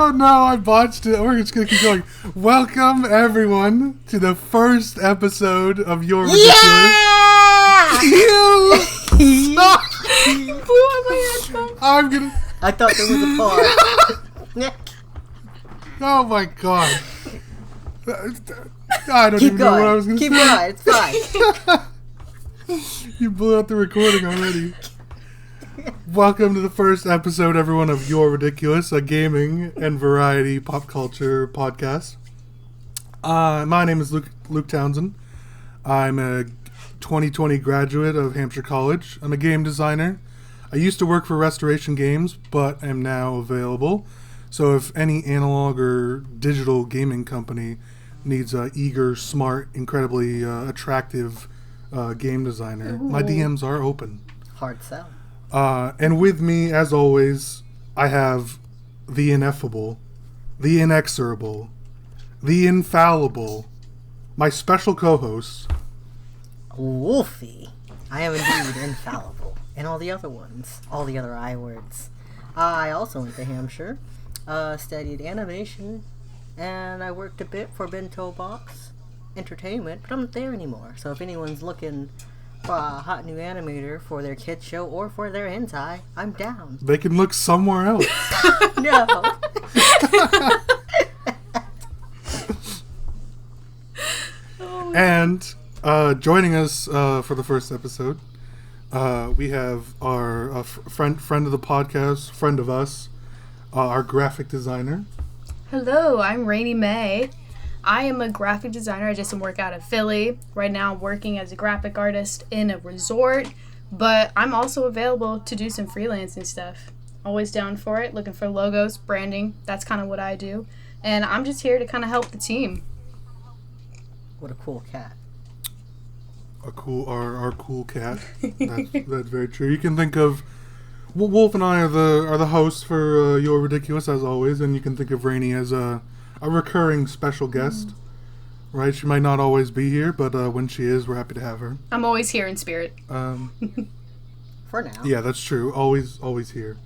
don't know. I botched it. We're just going to keep going. Welcome, everyone, to the first episode of Youre Ridiculous. You stop! I'm going to... I thought there was a pause. Oh, my God. I don't Keep even know what I was going. going to say. Keep going. It's fine. You blew out the recording already. Welcome to the first episode, everyone, of Youre Ridiculous, a gaming and variety pop culture podcast. My name is Luke Townsend. I'm a 2020 graduate of Hampshire College. I'm a game designer. I used to work for Restoration Games, but am now available. So if any analog or digital gaming company needs an eager, smart, incredibly attractive game designer, my DMs are open. Hard sell. And with me, as always, I have the ineffable, the inexorable, the infallible, my special co-host, Wolfie. I am indeed infallible. And all the other ones. All the other I words. I also went to Hampshire, studied animation, and I worked a bit for Bento Box Entertainment, but I'm not there anymore. So if anyone's looking for a hot new animator for their kids show or for their hentai, I'm down. They can look somewhere else. No. And joining us for the first episode, we have our friend of the podcast, friend of us, our graphic designer. Hello, I'm Rainie May. I am a graphic designer. I did some work out of Philly. Right now I'm working as a graphic artist in a resort, but I'm also available to do some freelancing stuff. Always down for it, looking for logos, branding. That's kind of what I do. And I'm just here to kind of help the team. What a cool cat. Our cool cat. That's very true. You can think of Wolf and I are the hosts for Youre Ridiculous, as always, and you can think of Rainie as a recurring special guest, right? She might not always be here, but when she is, we're happy to have her. I'm always here in spirit. For now. Yeah, that's true. Always here.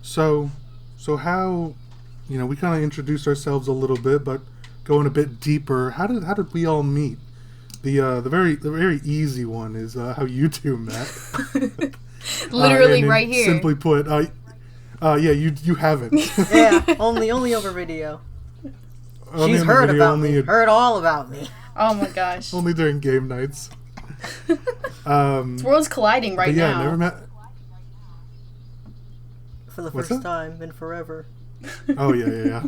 So how, we kind of introduced ourselves a little bit, but going a bit deeper, how did we all meet? The very easy one is how you two met. Literally right here. Simply put, yeah, you haven't. Yeah, only over video. She's heard about me. Heard all about me. Oh my gosh. Only during game nights. Worlds colliding right now. Yeah, never met. For the first time in forever. Oh yeah.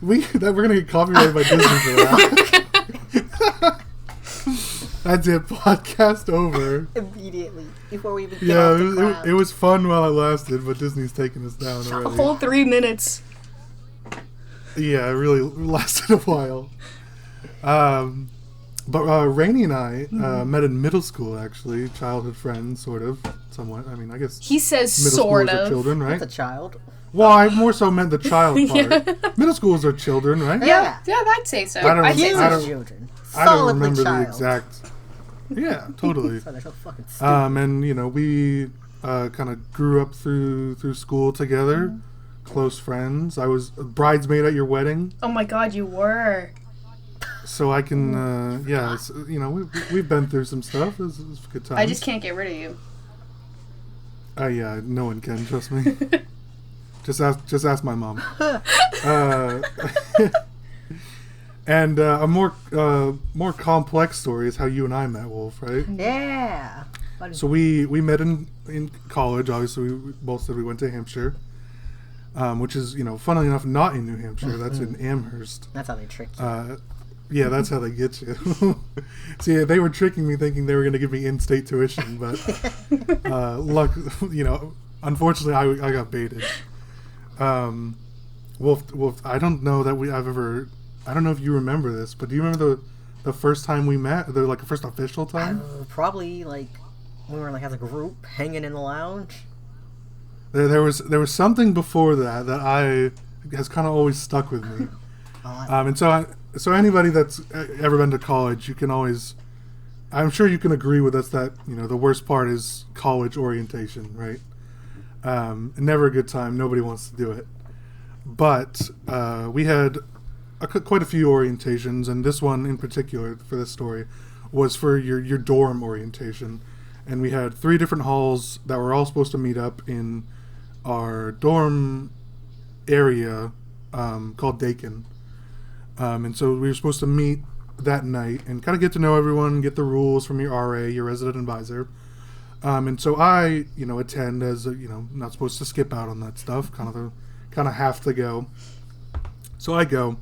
We're gonna get copyrighted by Disney for that. That's it. Podcast over. Immediately before we even get off the ground. It was fun while it lasted, but Disney's taking us down already. A whole 3 minutes. Yeah, it really lasted a while. But Rainie and I met in middle school, actually. Childhood friends, sort of, somewhat. I mean, I guess he says middle sort schoolers of. are children, right? That's a child. Well, I more so meant the child part. Middle schools are children, right? Yeah, I'd say so. I children. I don't Solidly remember child. the exact. Yeah, totally. So they're so fucking stupid. And we kind of grew up through school together, close friends. I was a bridesmaid at your wedding. Oh my God, you were. So I can, it's, we've been through some stuff. It's good times. I just can't get rid of you. Yeah, no one can, trust me. Just ask my mom. And a more complex story is how you and I met, Wolf, right? Yeah. So we met in college. Obviously, we both said we went to Hampshire, which is, funnily enough, not in New Hampshire. That's in Amherst. That's how they trick you. Yeah, that's how they get you. See, they were tricking me thinking they were going to give me in-state tuition, but unfortunately, I got baited. Wolf, I don't know that I don't know if you remember this, but do you remember the first time we met? The first official time? Probably we were as a group hanging in the lounge. There was something before that has kind of always stuck with me. And so anybody that's ever been to college, you can always, I'm sure you can agree with us that the worst part is college orientation, right? Never a good time. Nobody wants to do it. But we had quite a few orientations, and this one in particular for this story was for your dorm orientation. And we had 3 different halls that were all supposed to meet up in our dorm area called Dakin. And so we were supposed to meet that night and kind of get to know everyone, get the rules from your RA, your resident advisor. And so I, attend as not supposed to skip out on that stuff. Kind of have to go. So I go.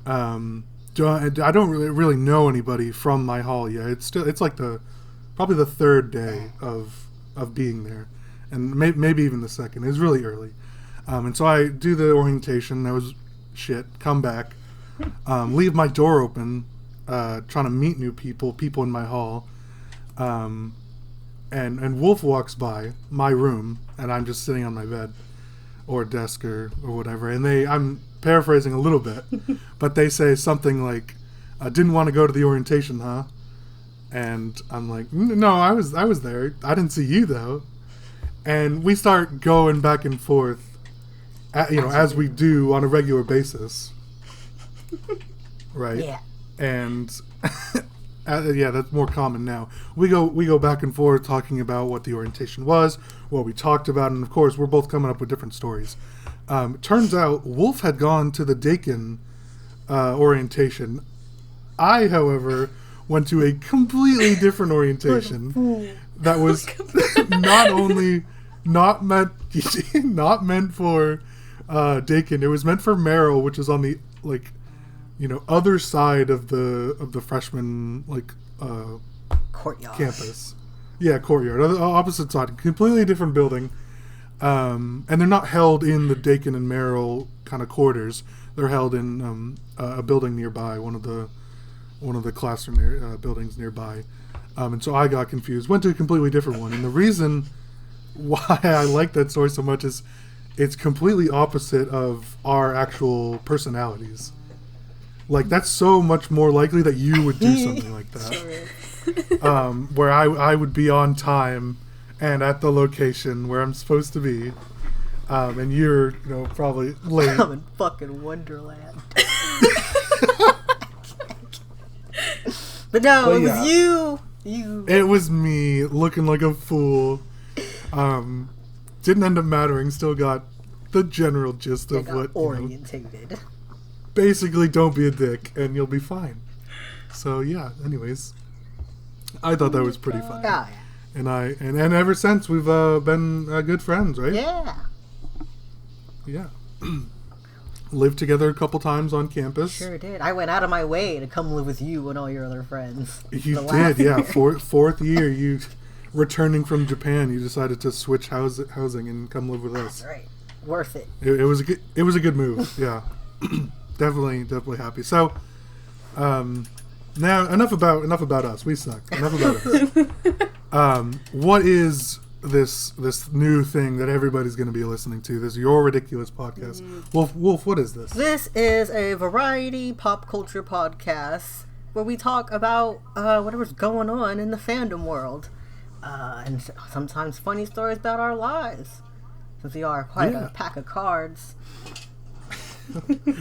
I don't really know anybody from my hall yet. It's like probably the 3rd day of being there, and maybe even the 2nd. It was really early. And so I do the orientation. That was shit. Come back. Leave my door open. Trying to meet new people in my hall. And Wolf walks by my room, and I'm just sitting on my bed or desk or whatever. And I'm paraphrasing a little bit, but they say something like, "Didn't want to go to the orientation, huh?" And I'm like, "No, I was there. I didn't see you though." And we start going back and forth, as we do on a regular basis, right? Yeah. And that's more common now. We go back and forth talking about what the orientation was, what we talked about, and of course we're both coming up with different stories. Turns out Wolf had gone to the Dakin orientation. I, howefor, went to a completely different orientation that was not meant for Dakin. It was meant for Merrill, which is on the other side of the freshman courtyard campus. Yeah, courtyard. Opposite side, completely different building. And they're not held in the Dakin and Merrill kind of quarters. They're held in a building nearby, one of the classroom buildings nearby. And so I got confused. Went to a completely different one. And the reason why I like that story so much is it's completely opposite of our actual personalities. Like, that's so much more likely that you would do something like that. Where I would be on time and at the location where I'm supposed to be. And you're, probably late. I'm in fucking Wonderland. But no, it was you. It was me looking like a fool. Didn't end up mattering. Still got the general gist of what. Orientated. Basically, don't be a dick and you'll be fine. So yeah. Anyways, I thought that was pretty funny. Yeah. And ever since we've been good friends, right? Yeah. Yeah. Lived together a couple times on campus. Sure did. I went out of my way to come live with you and all your other friends. You did, yeah. Fourth year, you returning from Japan, you decided to switch housing and come live with us. That's right. Worth it. It was a good move. Yeah. definitely happy. So, now enough about us. We suck. Enough about us. What is this new thing that everybody's going to be listening to? This Youre Ridiculous podcast. Wolf, what is this? This is a variety pop culture podcast where we talk about whatever's going on in the fandom world, and sometimes funny stories about our lives, since we are quite a pack of cards.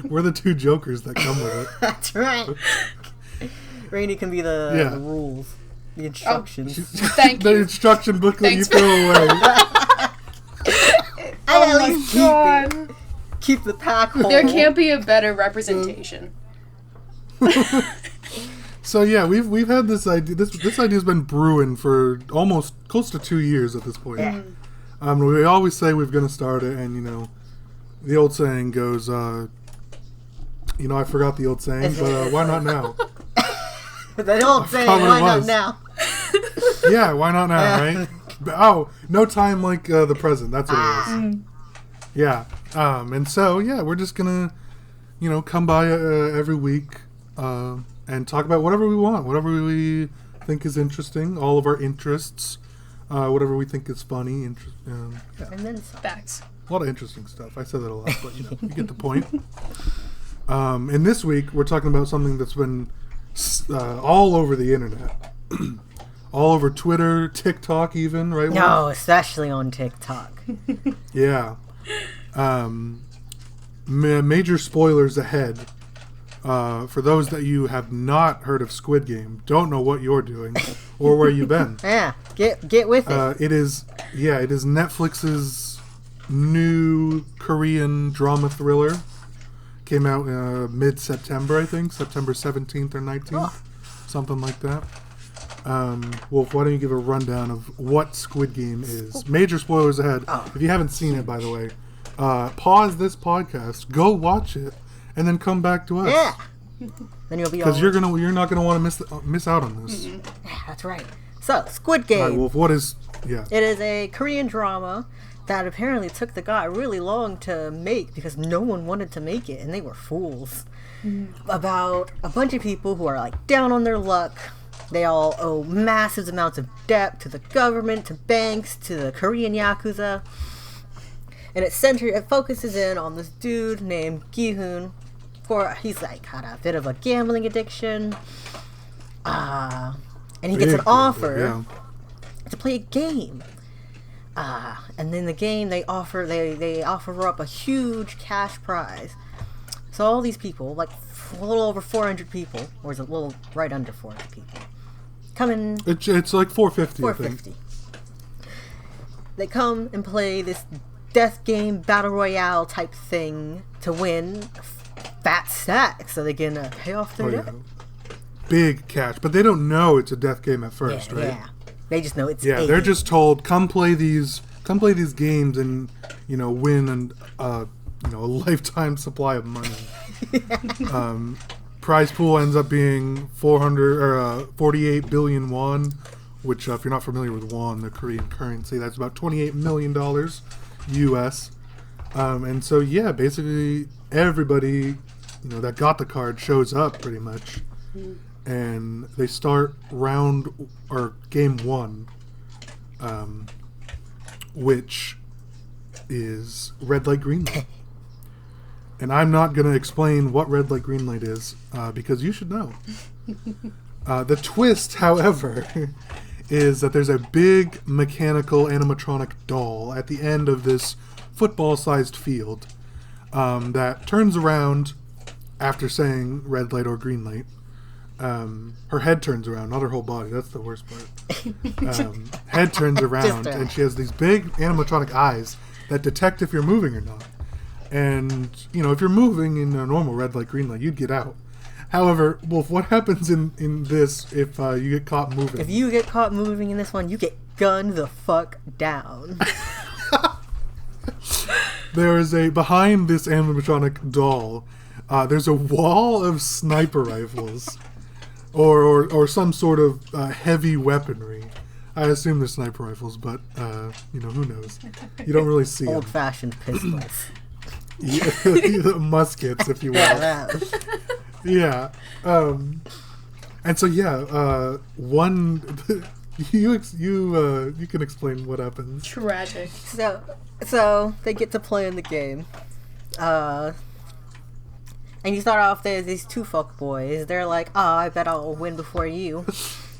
We're the two jokers that come with it. That's right. Rainie can be the rules, the instructions. Thank you. The instruction booklet you throw away. At least keep the pack whole. There can't be a better representation. So yeah, we've had this idea. This idea's been brewing for almost close to 2 years at this point. Yeah. We always say we're going to start it, and the old saying goes, I forgot the old saying, but why not now? The old saying, why not now? Yeah, why not now, right? Oh, no time like the present. That's what it is. Yeah. And so, yeah, we're just going to, come by every week and talk about whatever we want, whatever we think is interesting, all of our interests, whatever we think is funny. And then some. Facts. A lot of interesting stuff. I said that a lot, but you get the point. And this week we're talking about something that's been all over the internet, all over Twitter, TikTok even, right? No, especially on TikTok. Yeah. Major spoilers ahead. For those that you have not heard of Squid Game, don't know what you're doing or where you've been. Yeah, get with it. It is Netflix's new Korean drama thriller. Came out mid-September, I think, September 17th or 19th, something like that. Wolf, why don't you give a rundown of what Squid Game is? Major spoilers ahead. If you haven't seen it, by the way, pause this podcast, go watch it, and then come back to us. Yeah. Then you'll be because you're not gonna want to miss out on this. Yeah, that's right. So, Squid Game. All right, Wolf, what is? Yeah. It is a Korean drama that apparently took the guy really long to make because no one wanted to make it, and they were fools. About a bunch of people who are like down on their luck. They all owe massive amounts of debt to the government, to banks, to the Korean Yakuza. And it focuses in on this dude named Gi-hoon. He's like had a bit of a gambling addiction. And he gets an offer to play a game. And in the game they offer up a huge cash prize. So all these people, like a little over 400 people, or is it a little right under 400 people, come in. It's like 450. 450. They come and play this death game battle royale type thing to win fat stacks so they can pay off their debt. Big cash, but they don't know it's a death game at first, right? Yeah, they just know it's they're just told come play these games and win a lifetime supply of money. Prize pool ends up being 48 billion won, which if you're not familiar with won, the Korean currency, that's about $28 million US. And so basically everybody that got the card shows up pretty much. And they start game one, which is red light, green light. And I'm not going to explain what red light, green light is, because you should know. The twist, however, is that there's a big mechanical animatronic doll at the end of this football-sized field that turns around after saying red light or green light. Her head turns around, not her whole body. That's the worst part. Head turns around, and she has these big animatronic eyes that detect if you're moving or not. And, if you're moving in a normal red light, green light, you'd get out. However, Wolf, what happens in this if you get caught moving? If you get caught moving in this one, you get gunned the fuck down. There is behind this animatronic doll, there's a wall of sniper rifles. Or some sort of heavy weaponry. I assume they're sniper rifles, but, who knows? You don't really see old-fashioned pistols. Muskets, if you will. Yeah. And so, one... you can explain what happens. Tragic. So they get to play in the game. And you start off, there's these two fuck boys. They're like, I bet I'll win before you.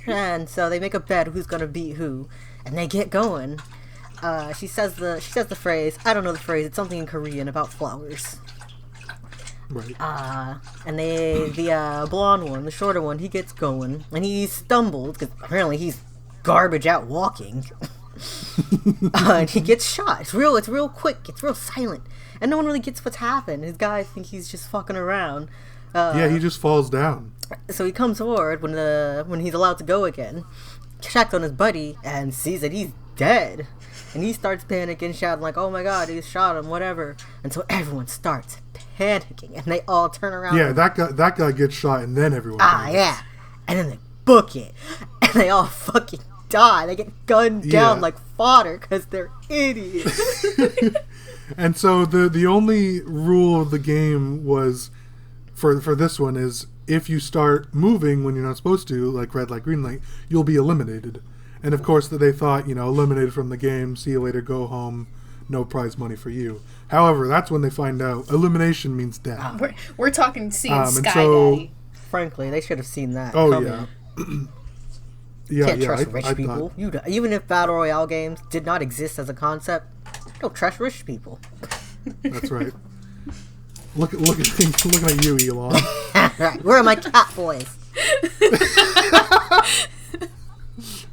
And so they make a bet who's gonna beat who. And they get going. She says the phrase, I don't know the phrase, it's something in Korean about flowers. Right. And the blonde one, the shorter one, he gets going. And he stumbled, because apparently he's garbage out walking. And he gets shot. It's real quick, it's real silent. And no one really gets what's happened. His guys think he's just fucking around. He just falls down. So he comes forward when he's allowed to go again, checks on his buddy, and sees that he's dead. And he starts panicking, shouting like, oh my god, he shot him, whatever. And so everyone starts panicking, and they all turn around. Yeah, that guy gets shot, and then everyone panics. Yeah. And then they book it. And they all fucking die. They get gunned down like fodder, because they're idiots. And so the only rule of the game was, for this one, is if you start moving when you're not supposed to, like red light, green light, you'll be eliminated. And of course they thought, eliminated from the game, see you later, go home, no prize money for you. However, that's when they find out elimination means death. We're talking seeing Sky so, Daddy. Frankly, they should have seen that. Oh, coming. yeah. Yeah, Can't yeah. trust I rich thought- people. Even if battle royale games did not exist as a concept, don't trust rich people. That's right. Looking at you, Elon. Right, where are my cat boys?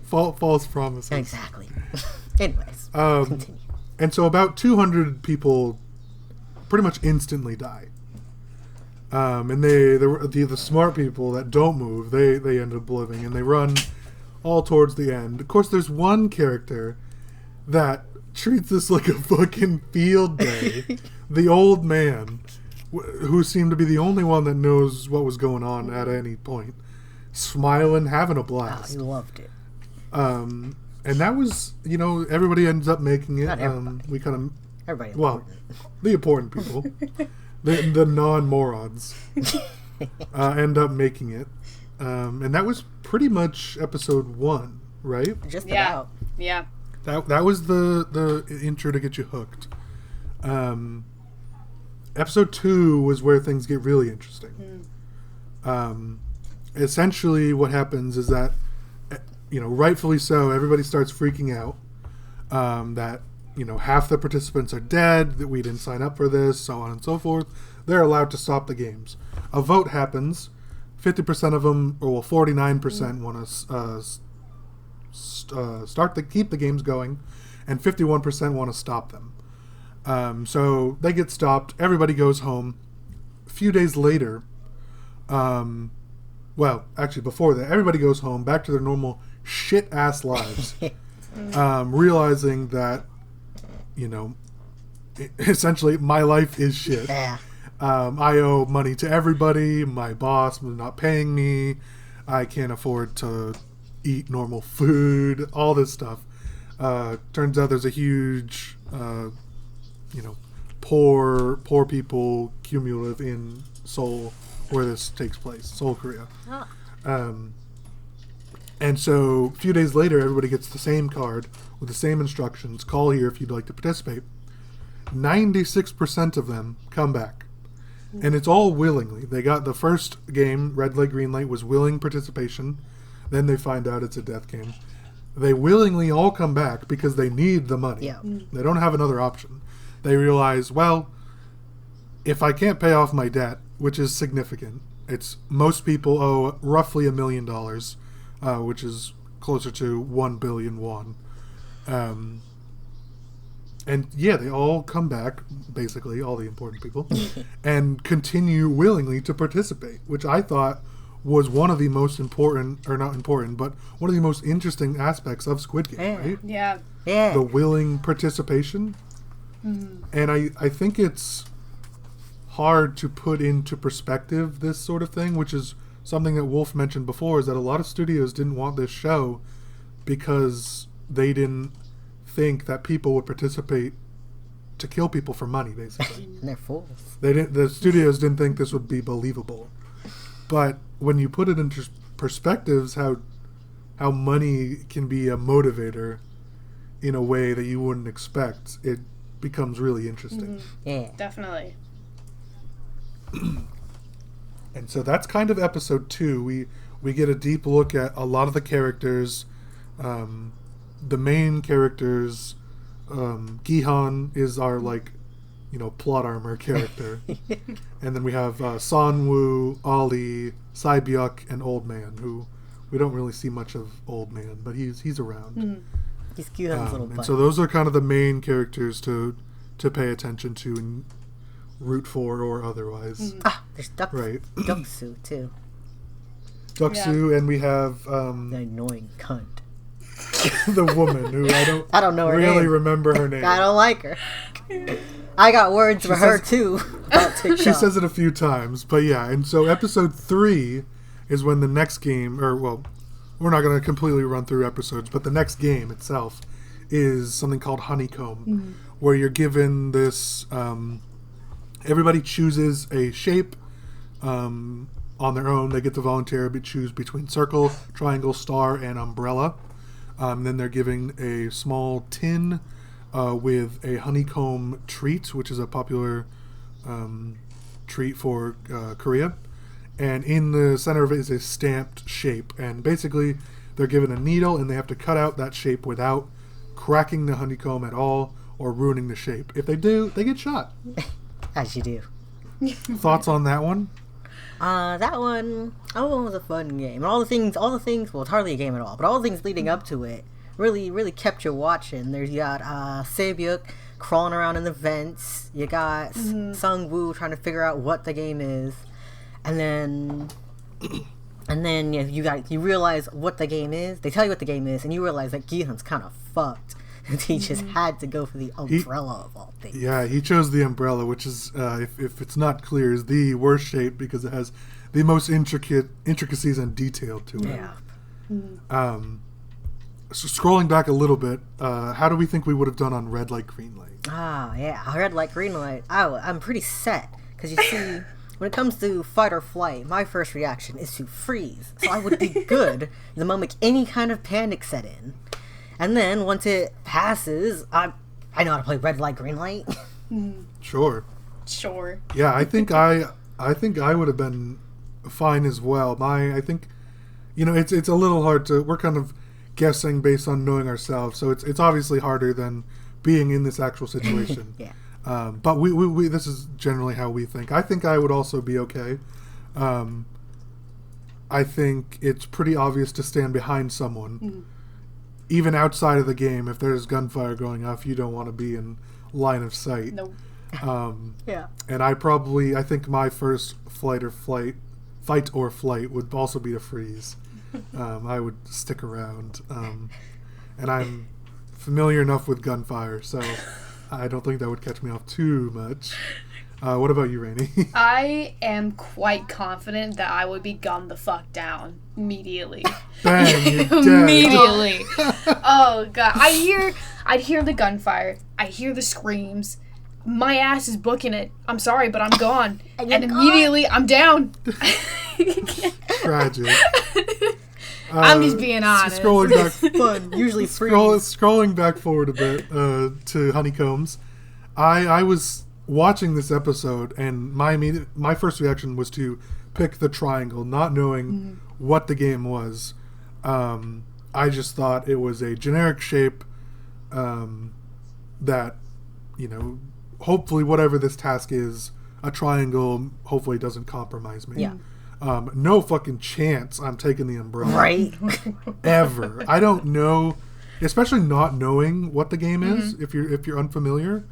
False promises. Exactly. Anyways, continue. And so about 200 people pretty much instantly die. And the smart people that don't move, they end up living, and they run all towards the end. Of course, there's one character that treats this like a fucking field day. The old man, who seemed to be the only one that knows what was going on at any point, smiling, having a Oh, blast. he loved it. And that was, everybody ends up making it. Not everybody. We kind of, Everybody well, the important people, the non-morons, end up making it. And that was pretty much episode 1, right? Just Yeah. about. Yeah. That was the intro to get you hooked. Episode 2 was where things get really interesting. Essentially, what happens is that, rightfully so, everybody starts freaking out. That half the participants are dead. That we didn't sign up for this, so on and so forth. They're allowed to stop the games. A vote happens. 50% of them, or 49%, want to keep the games going, and 51% want to stop them. So they get stopped. Everybody goes home. A few days later, actually before that, everybody goes home back to their normal shit ass lives, realizing that essentially my life is shit. Yeah. I owe money to everybody. My boss was not paying me. I can't afford to eat normal food. All this stuff. Turns out there's a huge, poor people cumulative in Seoul, where this takes place, Seoul, Korea. And so a few days later, everybody gets the same card with the same instructions. Call here if you'd like to participate. 96% of them come back. And it's all willingly. They got the first game, red light, green light, was willing participation. Then they find out it's a death game. They willingly all come back because they need the money. Yeah. They don't have another option. They realize, well, if I can't pay off my debt, which is significant, most people owe roughly $1 million, which is closer to 1 billion won. And yeah, they all come back, basically, all the important people, and continue willingly to participate, which I thought was one of the most important, or not important, but one of the most interesting aspects of Squid Game, Yeah. right? Yeah. Yeah. The willing participation. And I think it's hard to put into perspective this sort of thing, which is something that Wolf mentioned before, is that a lot of studios didn't want this show because they didn't think that people would participate to kill people for money, basically. And they're fools. The studios didn't think this would be believable. But when you put it into perspectives, how money can be a motivator in a way that you wouldn't expect, it becomes really interesting. Yeah. Definitely. And so that's kind of episode 2. We get a deep look at a lot of the characters. The main characters, Gihan is our plot armor character, and then we have Sangwoo, Ali, Saibyuk, and Old Man, who we don't really see much of Old Man, but he's around. He's cute on his little And butt. so those are kind of the main characters to pay attention to and root for or otherwise. There's Right. Duxu, too. Duxu, and we have The annoying cunt. the woman who I don't know her really name. remember her name. I don't like her. I got words for her, says- too. About TikTok. She says it a few times, but yeah. And so episode 3 is when the next game, we're not going to completely run through episodes, but the next game itself is something called Honeycomb, where you're given this. Everybody chooses a shape on their own. They get to volunteer to choose between circle, triangle, star, and umbrella. Then they're given a small tin with a honeycomb treat, which is a popular treat for Korea. And in the center of it is a stamped shape. And basically, They're given a needle, and they have to cut out that shape without cracking the honeycomb at all or ruining the shape. If they do, they get shot. As you do. Thoughts on that one? That one was a fun game. And all the things, well, it's hardly a game at all, but all the things leading up to it really kept you watching. You got Sebyuk crawling around in the vents. You got Sangwoo trying to figure out what the game is. And then you realize what the game is. They tell you what the game is, and you realize that Gi-hun's kind of fucked. And he just had to go for the umbrella of all things. Yeah, he chose the umbrella, which is, if it's not clear, is the worst shape because it has the most intricacies and detail to it. Yeah. So scrolling back a little bit, how do we think we would have done on red light, green light? Yeah, red light, green light. I'm pretty set, because you see, when it comes to fight or flight, my first reaction is to freeze. So I would be good the moment any kind of panic set in. And then once it passes, I know how to play red light, green light. Sure. Yeah, I think I would have been fine as well. I think, it's a little hard to. We're kind of guessing based on knowing ourselves, so it's obviously harder than being in this actual situation. Yeah. But we this is generally how we think. I think I would also be okay. I think it's pretty obvious to stand behind someone. Even outside of the game, if there's gunfire going off, you don't want to be in line of sight. Nope. Yeah. And I think my first fight or flight would also be to freeze. I would stick around. And I'm familiar enough with gunfire, so I don't think that would catch me off too much. What about you, Rainie? I am quite confident that I would be gunned the fuck down immediately. Bang, you're dead. Immediately. Oh god. I'd hear the gunfire. I hear the screams. My ass is booking it. I'm sorry, but I'm gone. And immediately I'm down. Tragic. I'm just being honest. Scrolling back, Fun. Usually freeze. scrolling back forward a bit to honeycombs. I was watching this episode, and my first reaction was to pick the triangle, not knowing what the game was. I just thought it was a generic shape that, hopefully whatever this task is, a triangle hopefully doesn't compromise me. Yeah. No fucking chance I'm taking the umbrella. Right. Ever. I don't know, especially not knowing what the game is, if you're unfamiliar.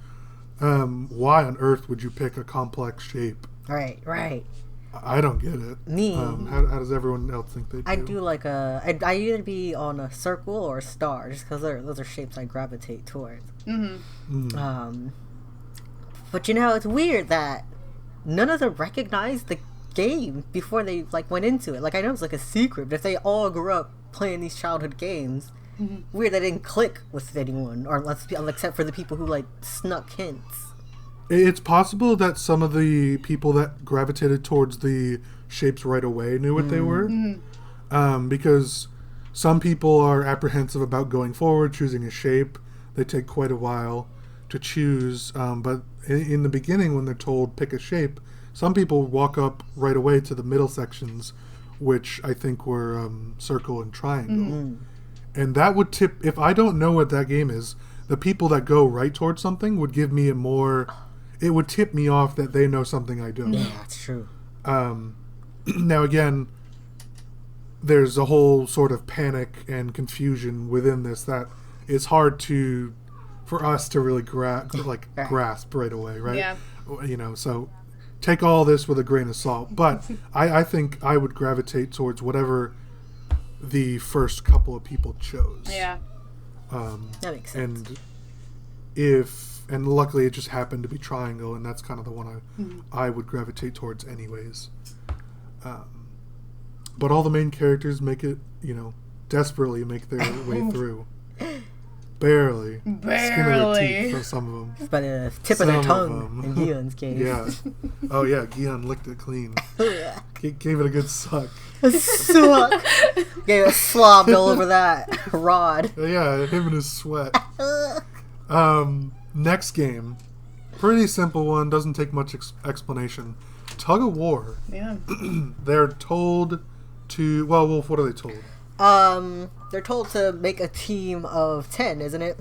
Why on earth would you pick a complex shape? Right. I don't get it. Me. How does everyone else think they do? I do like I'd either be on a circle or a star, just because those are shapes I gravitate towards. But it's weird that none of them recognized the game before they went into it. I know it's a secret, but if they all grew up playing these childhood games, weird they didn't click with anyone, or except for the people who snuck hints. It's possible that some of the people that gravitated towards the shapes right away knew what they were, because some people are apprehensive about going forward, choosing a shape. They take quite a while to choose, but in the beginning when they're told pick a shape, some people walk up right away to the middle sections, which I think were circle and triangle. And that would tip, if I don't know what that game is, the people that go right towards something would give me it would tip me off that they know something I don't. Yeah, that's true. Now again, there's a whole sort of panic and confusion within this that is hard for us to really grasp right away, right? Yeah. So take all this with a grain of salt. But I think I would gravitate towards whatever the first couple of people chose. Yeah. That makes sense. And luckily it just happened to be triangle, and that's kind of the one I would gravitate towards anyways. But all the main characters make it, desperately make their way through. Barely. Skin of their teeth for some of them. By the tip of their tongue, in Gi-hun's case. Yeah. Oh yeah, Gi-hun licked it clean. Gave it a good suck. Suck. Gave it slobbed all over that rod. Yeah, him and his sweat. Next game. Pretty simple one, doesn't take much explanation. Tug of war. Yeah. They're told to... Well, Wolf, what are they told? They're told to make a team of 10, isn't it?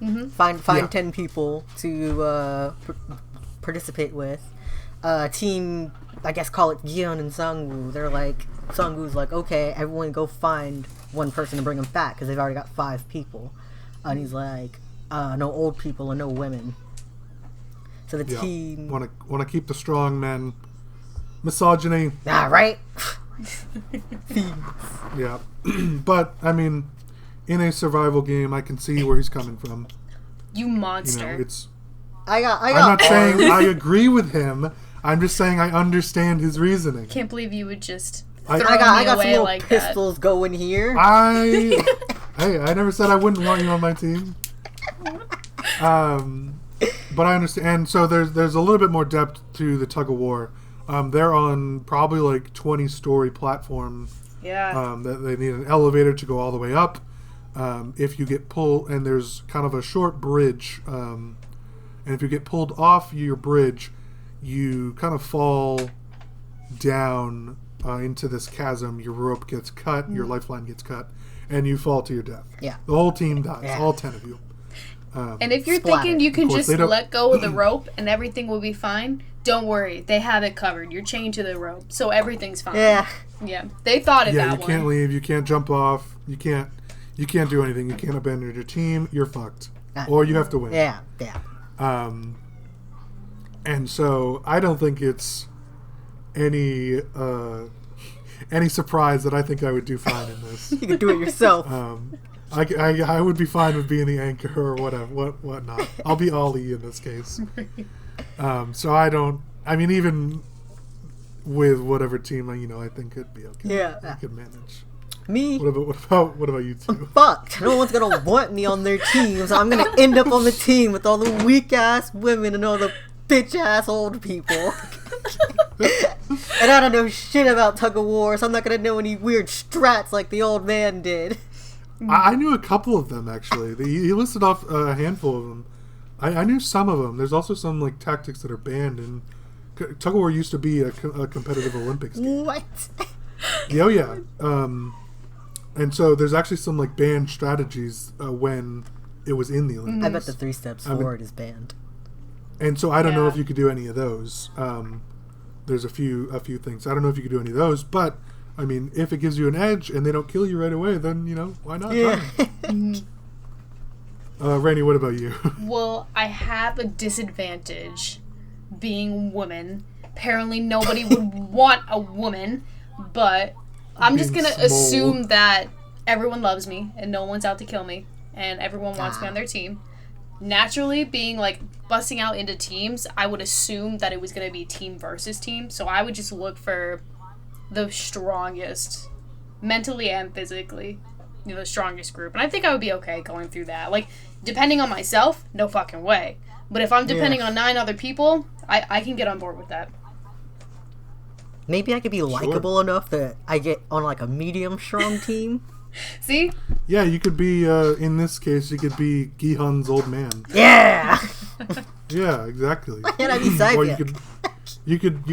Mm-hmm. Find 10 people to participate with. Team, I guess, call it Gion and Sangwoo. They're like, Sangwoo's like, okay, everyone go find one person to bring them back because they've already got 5 people. And he's like, no old people and no women. So the team want to keep the strong men. Misogyny. Ah, right. Yeah, but I mean, in a survival game, I can see where he's coming from. You monster. You know, it's. I got. I'm not saying I agree with him. I'm just saying I understand his reasoning. Can't believe you would just I throw got me some away little like pistols going here. Hey, I never said I wouldn't want you on my team. But I understand. And so there's a little bit more depth to the tug of war. They're on probably like 20-story platform. Yeah. That they need an elevator to go all the way up. If you get pulled, and there's kind of a short bridge, and if you get pulled off your bridge, you kind of fall down into this chasm. Your rope gets cut, your lifeline gets cut, and you fall to your death. Yeah. The whole team dies, Yeah. all 10 of you. And if you're Splattered. thinking you can Of course, just they don't- let go of the rope and everything will be fine, don't worry. They have it covered. You're chained to the rope, so everything's fine. Yeah. Yeah. They thought of Yeah, that you can't leave, you can't jump off, you can't do anything, you can't abandon your team, you're fucked. Or you have to win. Yeah. Yeah. And so I don't think it's any surprise that I think I would do fine in this. You can do it yourself. I would be fine with being the anchor or whatever, whatnot. I'll be Ali in this case. So I mean, even with whatever team, I think it'd be okay. Yeah. I could manage. Me? What about you two? I'm fucked. No one's gonna want me on their team, so I'm gonna end up on the team with all the weak ass women and all the bitch ass old people. And I don't know shit about tug of war, so I'm not gonna know any weird strats like the old man did. I knew a couple of them actually. He listed off a handful of them. I knew some of them. There's also some like tactics that are banned, and tug of war used to be a competitive Olympics game. What? Oh yeah. And so there's actually some like banned strategies when it was in the Olympics. I bet the 3 steps forward is banned. And so I don't know Yeah. if you could do any of those. There's a few things. I don't know if you could do any of those, but I mean, if it gives you an edge and they don't kill you right away, then why not? Yeah. Rainie, what about you? Well, I have a disadvantage being a woman. Apparently nobody would want a woman, but I'm just Being gonna small. assume that everyone loves me and no one's out to kill me and everyone wants me on their team. Naturally, being like busting out into teams, I would assume that it was gonna be team versus team, so I would just look for the strongest, mentally and physically, the strongest group. And I think I would be okay going through that. Like, depending on myself, no fucking way. But if I'm depending on 9 other people, I can get on board with that. Maybe I could be likable enough that I get on like a medium strong team. See? Yeah, you could be. In this case, you could be Gihun's old man. Yeah! Yeah, exactly. Why can't I be Or Cybiak? you could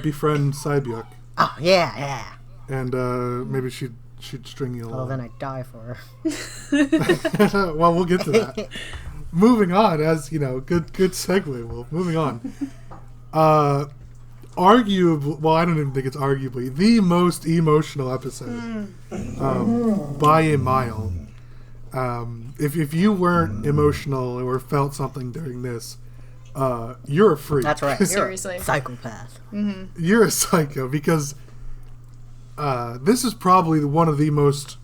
befriend Cybiak, Oh, yeah. and maybe she'd string you Well, along. then I'd die for her. Well, we'll get to that. Moving on, as good segue, Wolf. Moving on. Arguably, well, I don't even think it's arguably the most emotional episode by a mile. If you weren't emotional or felt something during this, you're a freak. That's right. You're Seriously. a psychopath. You're a psycho because this is probably one of the most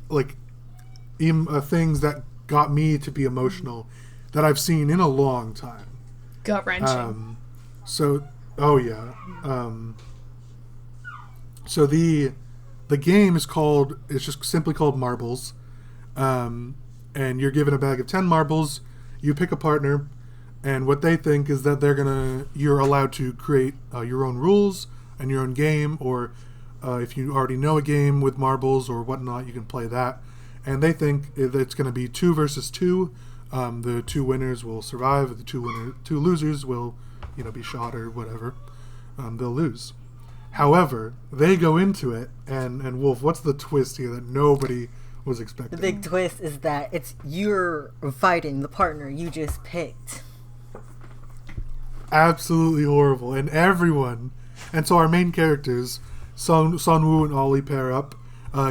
things that got me to be emotional that I've seen in a long time. Gut wrenching. So the game is it's just simply called Marbles, and you're given a bag of 10 marbles. You pick a partner, and what they think is that you're allowed to create your own rules and your own game, or if you already know a game with marbles or whatnot, you can play that. And they think it's going to be 2 versus 2. The 2 winners will survive. The 2 losers will, be shot or whatever. They'll lose. However, they go into it, and Wolf, what's the twist here that nobody was expecting? The big twist is that it's you're fighting the partner you just picked. Absolutely horrible. And everyone... And so our main characters, Sangwoo and Ali pair up.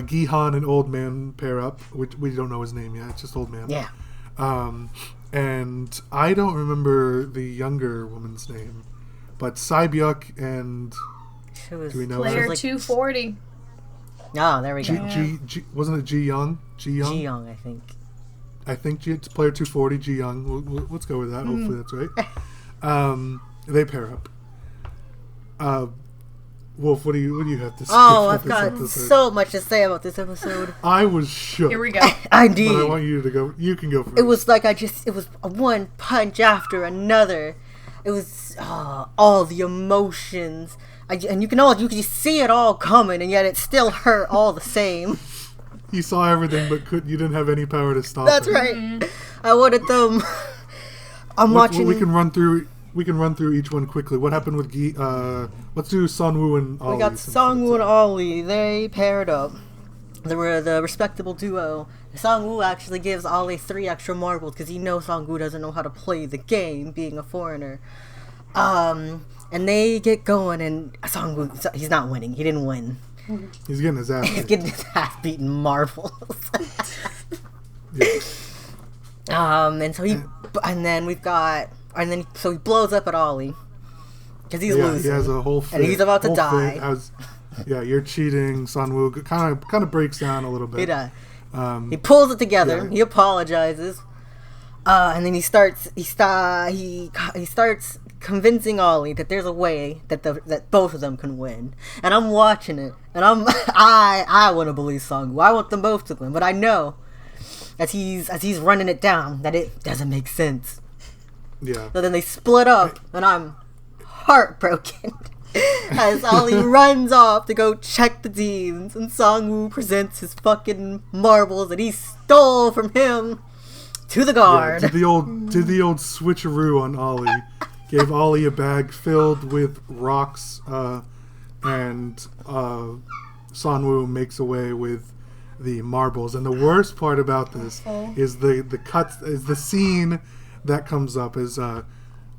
Gi-han and Old Man pair up. Which we don't know his name yet. It's just Old Man. Yeah. And I don't remember the younger woman's name. But Saibyuk and... Do we know Player her? like 240. Oh, there we go. Wasn't it Ji Young? Ji Young, I think. I think it's player 240, Ji Young. Let's go with that. Hopefully that's right. They pair up. Wolf, what do you have to say? Oh, about I've this got episode? so much to say about this episode. I was shook. Here we go. I did. But I want you to go. You can go first. It was like it was one punch after another. It was all the emotions. And you can see it all coming, and yet it still hurt all the same. You saw everything, but you didn't have any power to stop That's it. right. I wanted them. Watching. We can run through each one quickly. What happened with let's do Sangwoo and Ali. We got Sangwoo and Ali. They paired up. They were the respectable duo. Sangwoo actually gives Ali 3 extra marbles because he knows Sangwoo doesn't know how to play the game, being a foreigner. And they get going, and Sangwoo, he's not winning. He didn't win. He's getting his ass. He's getting his ass beaten marbles. Yeah. And so so he blows up at Ollie because he's losing. He has a whole fit. And he's about to die. You're cheating. Sangwoo kind of breaks down a little bit. He does. He pulls it together. Yeah. He apologizes, and then he starts convincing Ollie that there's a way that both of them can win. And I'm watching it, and I want to believe Sangwoo. I want them both to win, but I know as he's running it down that it doesn't make sense. Yeah. So then they split up, and I'm heartbroken as Ollie runs off to go check the teams, and Sangwoo presents his fucking marbles that he stole from him to the guard. Yeah, did the old switcheroo on Ollie. Gave Ollie a bag filled with rocks, and Sangwoo makes away with the marbles. And the worst part about this is the scene that comes up is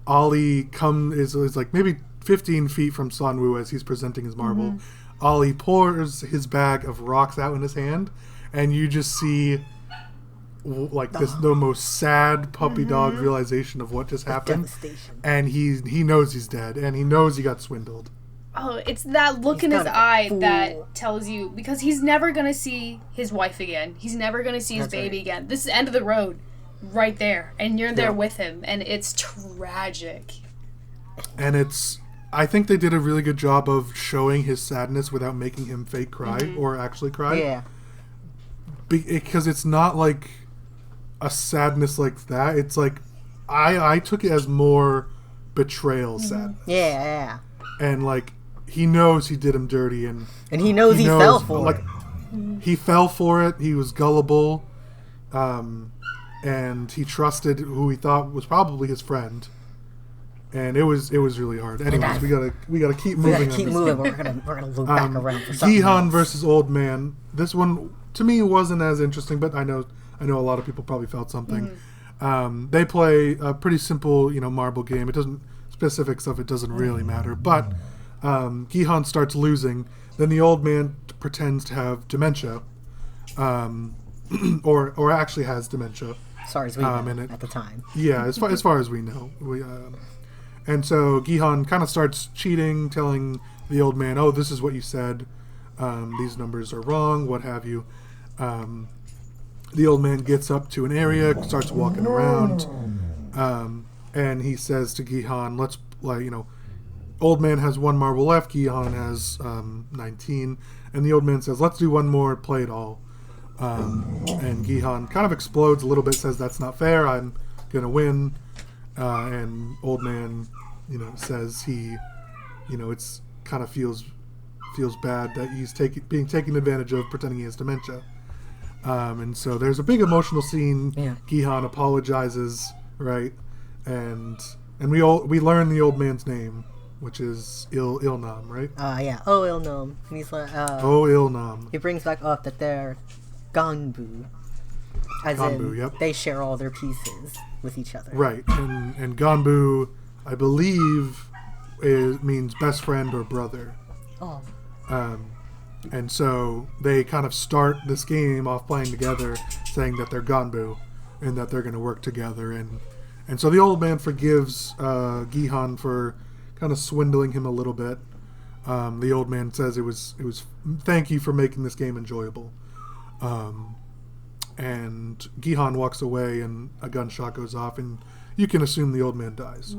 Ollie is like maybe 15 feet from Sangwoo as he's presenting his marble. Mm-hmm. Ollie pours his bag of rocks out in his hand, and you just see like the most sad puppy dog realization of what just happened. Devastation. And he knows he's dead, and he knows he got swindled. Oh, it's that look in his eye that tells you, because he's never going to see his wife again. He's never going to see his baby again. This is the end of the road right there, and you're there with him, and it's tragic. And I think they did a really good job of showing his sadness without making him fake cry or actually cry. Yeah. Because it's not like a sadness like that. It's like I took it as more betrayal sadness. Yeah. And like he knows he did him dirty, and he knows he fell for it. He fell for it. He was gullible, and he trusted who he thought was probably his friend. And it was really hard. Anyways, we gotta keep moving. We're gonna loop back around for something Gi-han else. versus Old Man. This one to me wasn't as interesting, but I know a lot of people probably felt something. They play a pretty simple, marble game. It doesn't specifics of it doesn't really matter. But Gi-han starts losing. Then the old man pretends to have dementia, or actually has dementia. As far as we know at the time. Yeah, as far as we know. And so Gi-han kind of starts cheating, telling the old man, "Oh, this is what you said. These numbers are wrong. What have you?" The old man gets up to an area, starts walking around, and he says to Gi-han, "Let's old man has 1 marble left. Gi-han has 19, and the old man says, "Let's do one more. Play it all." And Gi-han kind of explodes a little bit, says, "That's not fair. I'm gonna win." And old man, says he, it's kind of feels bad that he's being taken advantage of, pretending he has dementia. And so there's a big emotional scene. Yeah. Gi-han apologizes, right? And we learn the old man's name, which is Il Nam, right? Yeah. Oh, Il Nam. And he's like, Oh, Il Nam. he brings back up that they're Ganbu. As Ganbu, in, yep. they share all their pieces with each other. Right, and Ganbu, I believe, means best friend or brother. Oh. And so they kind of start this game off playing together, saying that they're Ganbu and that they're going to work together. And so the old man forgives Gi-han for kind of swindling him a little bit. The old man says it was thank you for making this game enjoyable. And Gi-han walks away and a gunshot goes off and you can assume the old man dies.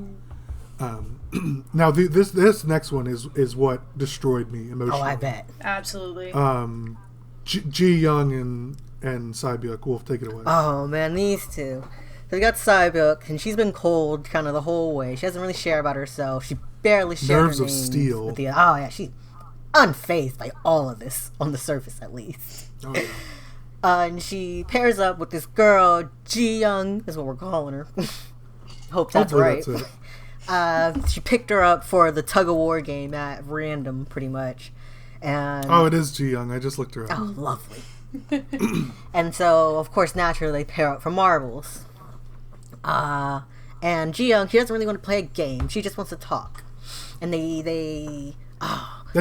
Now this next one is what destroyed me emotionally. Oh, I bet. Absolutely. Ji Young and Sae-byuk. Wolf, take it away. Oh, man, these two. So we got Sae-byuk, and she's been cold kind of the whole way. She doesn't really share about herself. She barely shares Nerves her of names steel. with the, oh, yeah, she's unfazed by all of this, on the surface at least. Oh, yeah. And she pairs up with this girl, Ji Young, is what we're calling her. Hope that's Hopefully right. that's it. She picked her up for the tug-of-war game at random, pretty much. And Oh, it is Ji Young. I just looked her up. oh, lovely. And so, of course, naturally, they pair up for marbles. And Ji Young, she doesn't really want to play a game. She just wants to talk. And they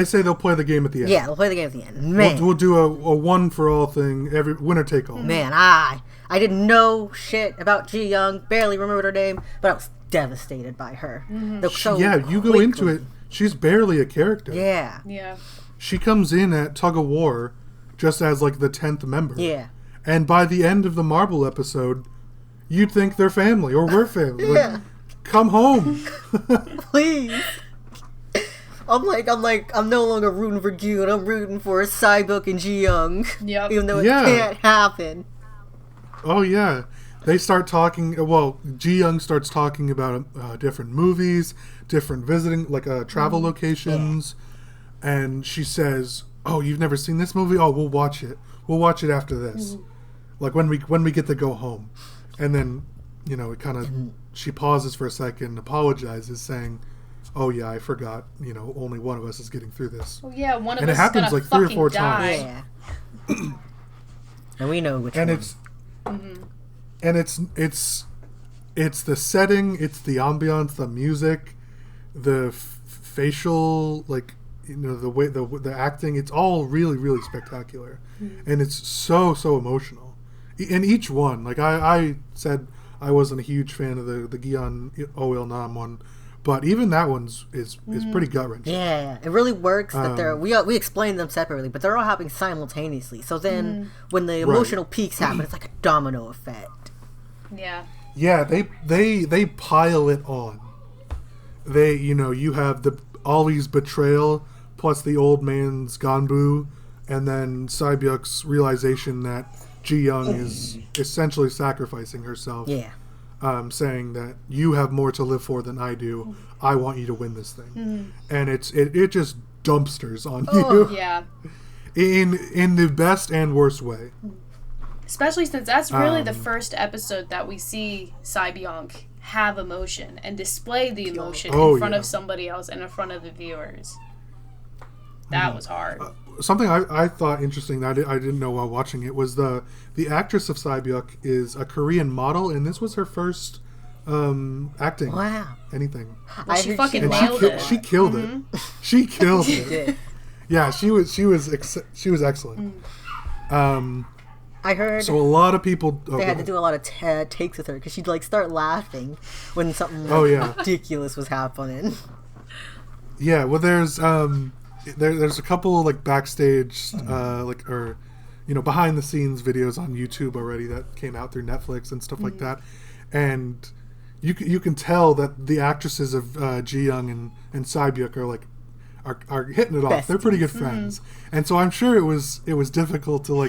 say they'll play the game at the end. yeah, they'll play the game at the end. Man, We'll do a one for all thing. Every winner take all. man, I didn't know shit about Ji Young. Barely remembered her name, but I was devastated by her. You go into it. She's barely a character. Yeah. Yeah. She comes in at Tug of War just as like the 10th member. Yeah. And by the end of the Marble episode, you'd think they're family or we're family. Like, Yeah. come home. Please. I'm no longer rooting for Gyun. I'm rooting for Sae-byuk and Ji Young. Yep. Even though it Yeah. can't happen. Oh yeah, they start talking. Well, Ji Young starts talking about different movies, different visiting, like travel locations, and she says, "Oh, you've never seen this movie? Oh, we'll watch it. We'll watch it after this, like when we get to go home." And then, it kind of she pauses for a second, apologizes, saying, "Oh yeah, I forgot. Only one of us is getting through this." Oh yeah, one of And us it happens is gonna like 3 or fucking 4 die. times. Yeah. And we know which And one. it's the setting, it's the ambiance, the music, the facial, like the way the acting. It's all really really spectacular, and it's so emotional. In each one, like I said, I wasn't a huge fan of the Gion Oil Nam one, but even that one's is pretty gut wrenching. Yeah, it really works that they're we explain them separately, but they're all happening simultaneously. So then, when the emotional peaks happen, it's like a domino effect. Yeah. Yeah, they pile it on. You have Ollie's betrayal plus the old man's Ganbu, and then Sae-byuk's realization that Ji Young is essentially sacrificing herself. Yeah. Saying that you have more to live for than I do. I want you to win this thing, and it just dumpsters on you Yeah. in the best and worst way. Especially since that's really the first episode that we see Sae-byuk have emotion and display the emotion in front of somebody else and in front of the viewers. That was hard. Something I thought interesting that I didn't know while watching it was the actress of Sae-byuk is a Korean model, and this was her first acting. Wow. Anything. Well, she heard fucking And nailed it. she killed it. She killed it. did. Yeah, she was excellent. I heard So a lot of people they had to do a lot of takes with her because she'd start laughing when something ridiculous was happening. Yeah, well, there's a couple backstage behind the scenes videos on YouTube already that came out through Netflix and stuff like that, and you can tell that the actresses of Ji Young and Sae-byuk are hitting it off. They're pretty good friends, and so I'm sure it was difficult to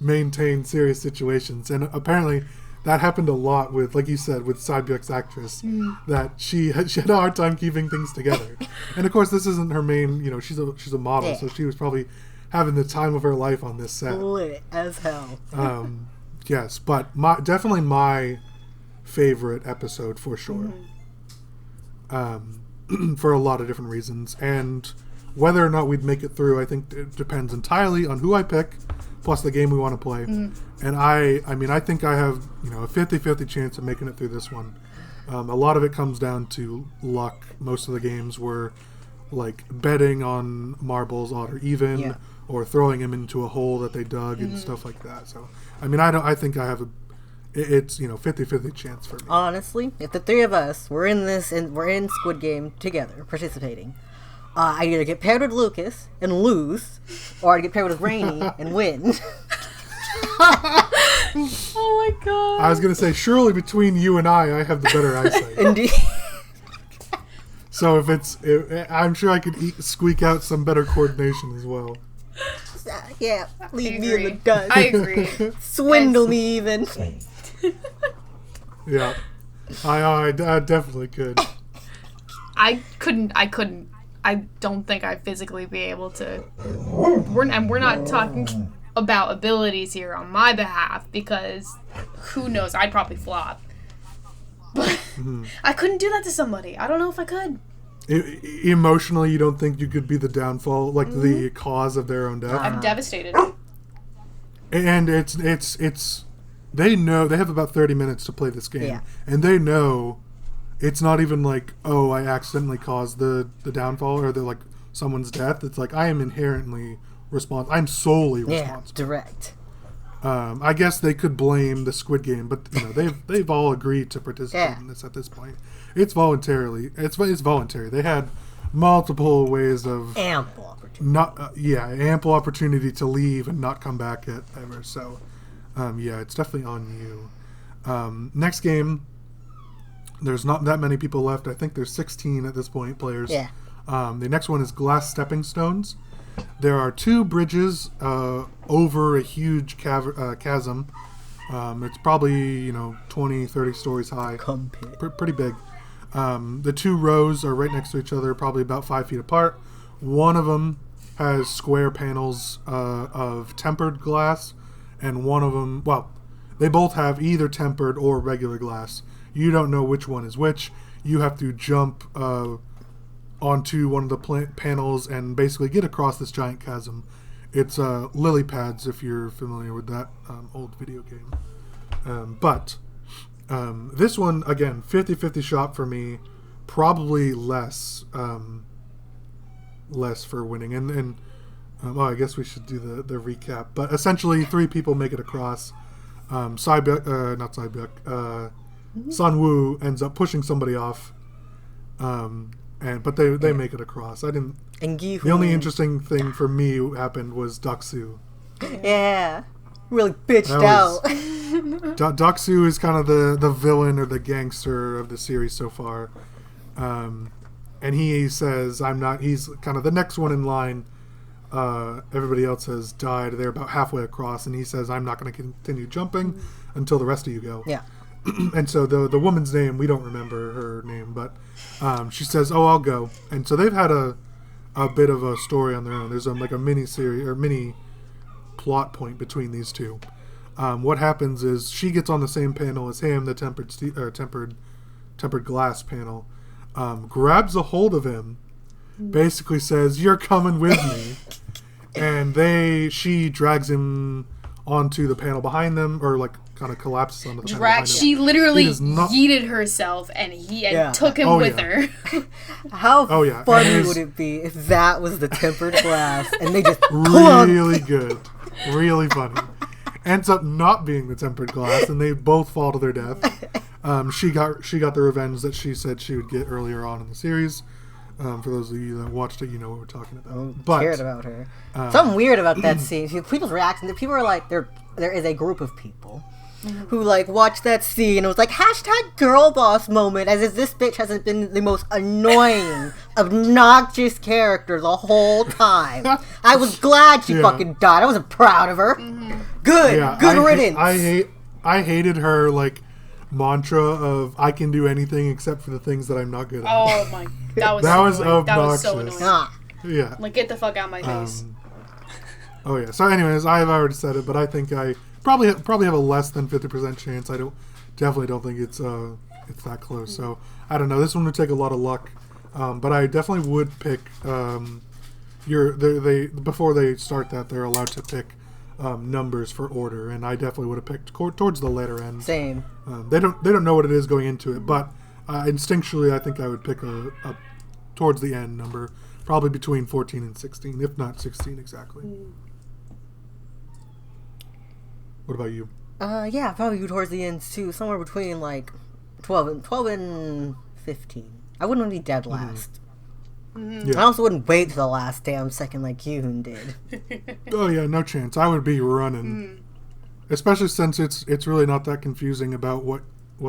maintain serious situations, and apparently that happened a lot with, like you said, with Sae-byuk's actress, that she had a hard time keeping things together. And of course, this isn't her main. She's a model, so she was probably having the time of her life on this set. Lit as hell. Yes, but definitely my favorite episode for sure. for a lot of different reasons. And whether or not we'd make it through, I think it depends entirely on who I pick, plus the game we want to play. And I think I have, a 50-50 chance of making it through this one. A lot of it comes down to luck. Most of the games were like betting on marbles odd or even, or throwing them into a hole that they dug and stuff like that. So, I think I have it's 50-50 chance for me. Honestly, if the three of us were in this and we're in Squid Game together, participating, I'd either get paired with Lucas and lose, or I'd get paired with Rainie and win. Oh my god. I was going to say, surely between you and I have the better eyesight. Indeed. So I'm sure I could squeak out some better coordination as well. Yeah, leave me in the dust. I agree. Swindle me even. Yeah. I definitely could. I couldn't. I don't think I'd physically be able to. We're not talking about abilities here on my behalf, because who knows? I'd probably flop. But I couldn't do that to somebody. I don't know if I could. Emotionally, you don't think you could be the downfall, like the cause of their own death? I'm devastated. And it's they know they have about 30 minutes to play this game, and they know it's not even like, oh, I accidentally caused the downfall or like someone's death. It's like I am inherently responsible. I'm solely responsible. Yeah, direct. I guess they could blame the Squid Game, but they've all agreed to participate in this at this point. It's voluntarily. It's voluntary. They had multiple ways of ample opportunity. Ample opportunity to leave and not come back ever. So, it's definitely on you. Next game. There's not that many people left. I think there's 16 at this point, players. Yeah. The next one is Glass Stepping Stones. There are 2 bridges over a huge chasm. It's probably 20, 30 stories high. Pretty big. The 2 rows are right next to each other, probably about 5 feet apart. One of them has square panels of tempered glass, and one of them, they both have either tempered or regular glass. You don't know which one is which. You have to jump onto one of the panels and basically get across this giant chasm. It's lily pads, if you're familiar with that old video game. But this one, again, 50-50 shot for me. Probably less for winning. And I guess we should do the recap. But essentially, 3 people make it across. Sangwoo ends up pushing somebody off. But they make it across. The only interesting thing for me happened was Doksu. Yeah, really bitched out. Doksu is kind of the villain or the gangster of the series so far, and he says, "I'm not." He's kind of the next one in line. Everybody else has died. They're about halfway across, and he says, "I'm not going to continue jumping until the rest of you go." Yeah. And so the woman's name, we don't remember her name, but she says, "Oh, I'll go." And so they've had a bit of a story on their own. There's like a mini series or mini plot point between these two. What happens is she gets on the same panel as him, the tempered glass panel, grabs a hold of him, basically says, "You're coming with me," and she drags him onto the panel behind them, or like kind of collapses onto the panel behind them. She literally yeeted herself and took him with her. How funny would it be if that was the tempered glass and they just really good, really funny. Ends up not being the tempered glass, and they both fall to their death. She got the revenge that she said she would get earlier on in the series. For those of you that watched it, you know what we're talking about. But cared about her. Something weird about that scene. People's reaction. People are like, there is a group of people who like watched that scene and it was like #girlboss moment, as if this bitch hasn't been the most annoying, obnoxious character the whole time. I was glad she fucking died. I wasn't proud of her. Good riddance. I hated her like mantra of "I can do anything except for the things that I'm not good at." Oh my, that was so annoying. Yeah. Like, get the fuck out of my face. So anyways, I've already said it, but I think I probably have a less than 50% chance. I definitely don't think it's that close. So I don't know. This one would take a lot of luck. But I definitely would pick. They before they start that, they're allowed to pick numbers for order, and I definitely would have picked towards the later end. Same. They don't know what it is going into it, but instinctually, I think I would pick a towards the end number, probably between 14 and 16, if not 16 exactly. What about you? Yeah, probably towards the end too, somewhere between like 12 and 15. I wouldn't want to be dead last. Yeah. I also wouldn't wait to the last damn second like Youre did. Oh yeah, no chance. I would be running, especially since it's really not that confusing about what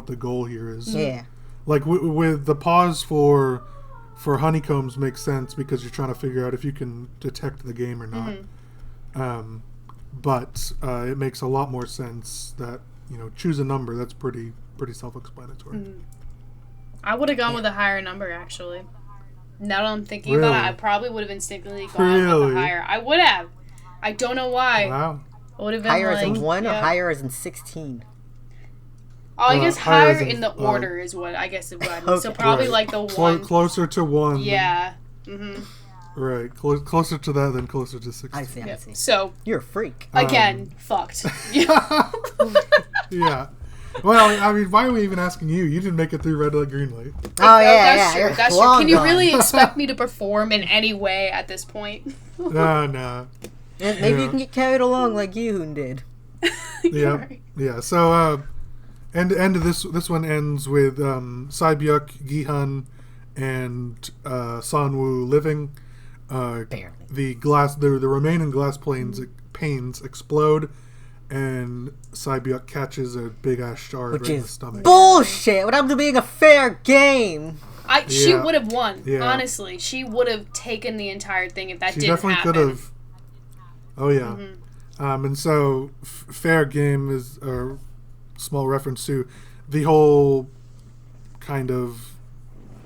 the goal here is. Yeah. Like with the pause for honeycombs makes sense because you're trying to figure out if you can detect the game or not. But it makes a lot more sense that choose a number. That's pretty self-explanatory. I would have gone with a higher number, actually. Now that I'm thinking about it, I probably would have instinctively gone with a higher. I would have. I don't know why. Wow. It would have been higher like, as in 1 or higher as in 16? Oh, I guess higher in the order order is what I guess it would. Okay. So probably like the 1. Closer to 1. Yeah. Right. Closer to that than closer to 16. I see. So You're a freak. Again, fucked. Yeah. Well, I mean, why are we even asking you? You didn't make it through red light, green light. Oh, yeah, that's true. That's true. Can you really expect me to perform in any way at this point? No. Maybe you can get carried along like Youre did. Yeah. Right. Yeah. So, end of this one ends with Saibyuk, Gihan, and Sangwoo living. Barely. The remaining glass panes explode, and Saibyuk catches a big ass shard Which right in is the stomach. bullshit. What happened to being a fair game? She would have won. Yeah. Honestly, she would have taken the entire thing if that She didn't definitely happen. could have. Oh yeah. And so fair game is a small reference to the whole kind of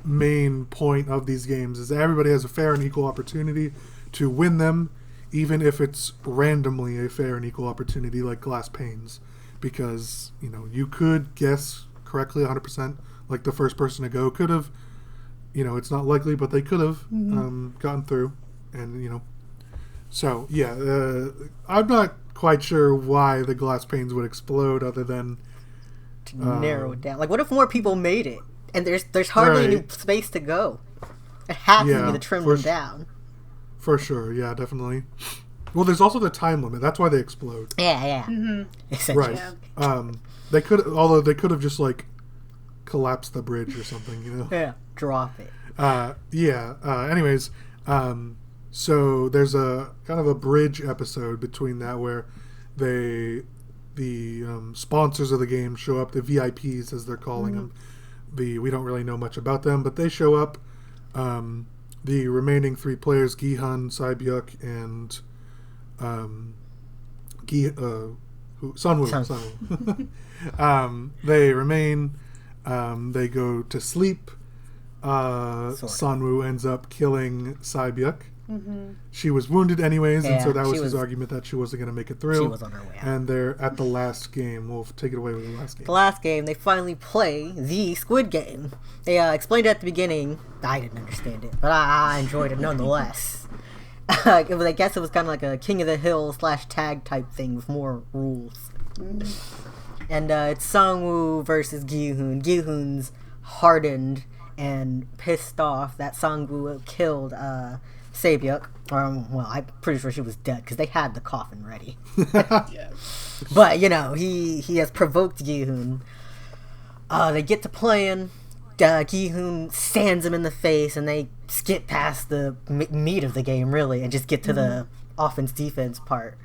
main point of these games is that everybody has a fair and equal opportunity to win them, even if it's randomly a fair and equal opportunity like glass panes, because you could guess correctly 100%, like the first person to go could have, it's not likely, but they could have gotten through, and so yeah, I'm not quite sure why the glass panes would explode other than to narrow it down. Like, what if more people made it and there's hardly any space to go? It has to be to trim them down. For sure, yeah, definitely. Well, there's also the time limit. That's why they explode. Yeah. Right. Yeah. They could have just like collapsed the bridge or something, Yeah. Drop it. Anyways, so there's a kind of a bridge episode between that where the sponsors of the game show up, the VIPs as they're calling them. We don't really know much about them, but they show up. The remaining 3 players, Gihan, Saibyuk, and Sangwoo. They remain. They go to sleep. Sangwoo ends up killing Saibyuk. She was wounded anyways, and so that was his argument that she wasn't going to make it through. She was on her way out. And they're at the last game. We'll take it away with the last game. The last game, they finally play the Squid Game. They explained it at the beginning. I didn't understand it, but I enjoyed it nonetheless. I guess it was kind of like a King of the Hill / tag type thing with more rules. And it's Sangwoo versus Gi-hoon. Gi-hoon's hardened and pissed off that Sangwoo killed Saibyuk. Well, I'm pretty sure she was dead because they had the coffin ready. Yeah. But he has provoked Gi-hoon. They get to playing. Gi-hoon stands him in the face, and they skip past the meat of the game really, and just get to the offense-defense part.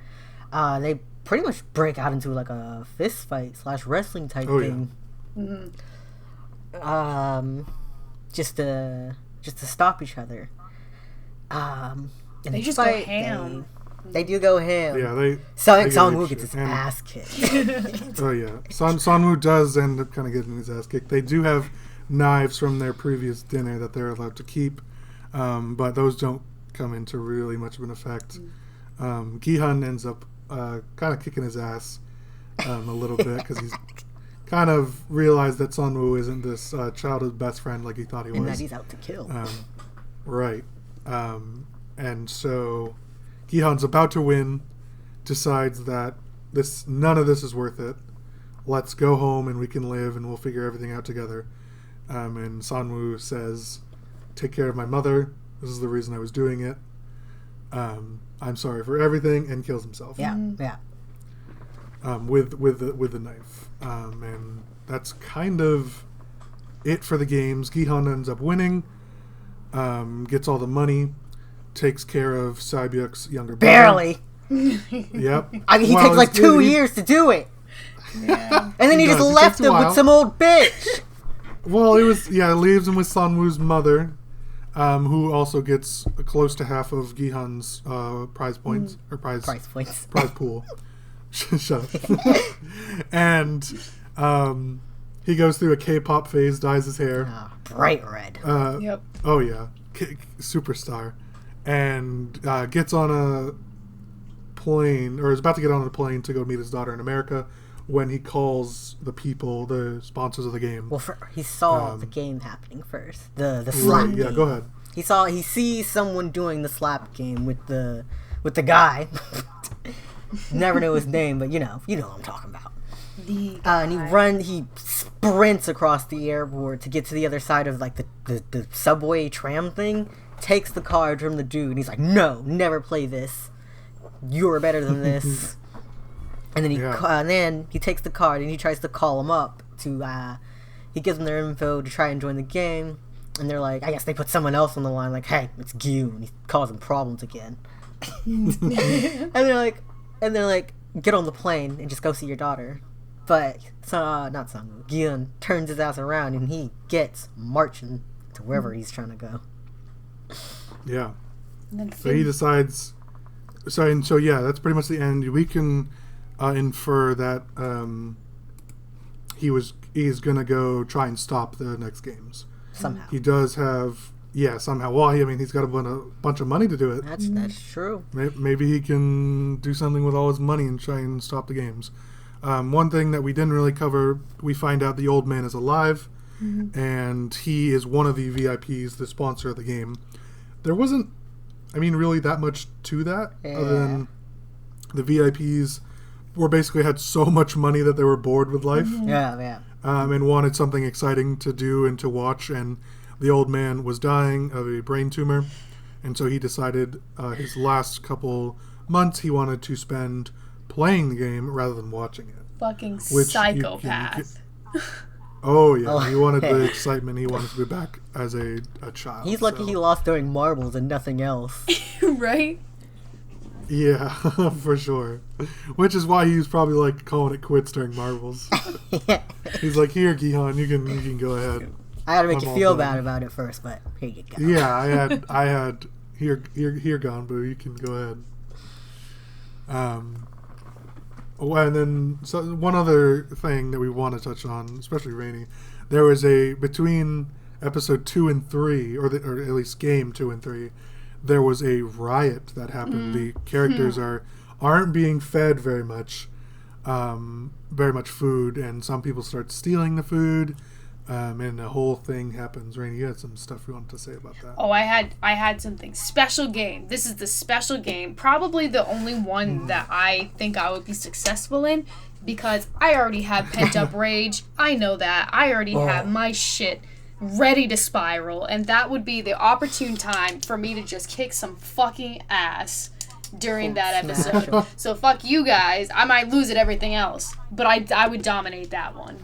They pretty much break out into like a fist fight / wrestling type thing. Just to stop each other. And they just go ham. They do go ham. Yeah, Sangwoo gets his ass kicked. Oh yeah, Sangwoo does end up kind of getting his ass kicked. They do have knives from their previous dinner that they're allowed to keep, but those don't come into really much of an effect. Gihan ends up kind of kicking his ass a little bit because kind of realize that Sangwoo isn't this childhood best friend like he thought he was. And that he's out to kill. Right. And so Gi-hun's about to win, decides that none of this is worth it. Let's go home and we can live and we'll figure everything out together. And Sangwoo says, take care of my mother. This is the reason I was doing it. I'm sorry for everything, and kills himself. Yeah. With the knife. And that's kind of it for the games. Gi-hun ends up winning, gets all the money, takes care of Sae-byuk's younger brother. Barely. Yep. I mean, he takes like 2 years to do it. Yeah. And then he just left him with some old bitch. Well, it leaves him with Sangwoo's mother, who also gets close to half of Gi-hun's prize points, or prize pool. Shut up. And he goes through a K-pop phase, dyes his hair. Bright red. Yep. Oh, yeah. Superstar. And gets on a plane, or is about to get on a plane to go meet his daughter in America, when he calls the sponsors of the game. Well, he saw the game happening first. The slap game. Yeah, go ahead. He sees someone doing the slap game with the guy. Never know his name, but you know what I'm talking about. And he sprints across the airport to get to the other side of like the subway tram thing, takes the card from the dude, and he's like, no, never play this. You're better than this. And then he takes the card and he tries to call him up he gives them their info to try and join the game, and they're like, I guess they put someone else on the line, like, hey, it's Gyu, and he's causing problems again. and they're like, get on the plane and just go see your daughter. But not Sangwoo, Gyu turns his ass around and he gets marching to wherever he's trying to go. Yeah. So he decides. So yeah, that's pretty much the end. We can infer that he's gonna go try and stop the next games. Somehow. He does have somehow. Well, he's got a bunch of money to do it. That's true. Maybe he can do something with all his money and try and stop the games. One thing that we didn't really cover, we find out the old man is alive, and he is one of the VIPs, the sponsor of the game. There wasn't, really that much to that, other than the VIPs basically had so much money that they were bored with life. And wanted something exciting to do and to watch, and the old man was dying of a brain tumor, and so he decided his last couple months he wanted to spend playing the game rather than watching it. Fucking psychopath. Oh yeah, he wanted the excitement. He wanted to be back as a child. He's lucky he lost during marbles and nothing else. Right? Yeah, for sure. Which is why he was probably like calling it quits during marbles. He's like, here, Gi-hun, you can go ahead. I had to make you feel bad about it first, but here you go. Yeah, I had here Ganbu, you can go ahead. And then one other thing that we want to touch on, especially Rainie, there was between episode 2 and 3, or at least game 2 and 3, there was a riot that happened. The characters aren't being fed very much food, and some people start stealing the food, and the whole thing happens. Rainie, you had some stuff you wanted to say about that. Oh, I had something. Special game. This is the special game. Probably the only one that I think I would be successful in, because I already have pent-up rage. I know that. I already have my shit ready to spiral, and that would be the opportune time for me to just kick some fucking ass during that episode. So fuck you guys. I might lose at everything else, but I would dominate that one.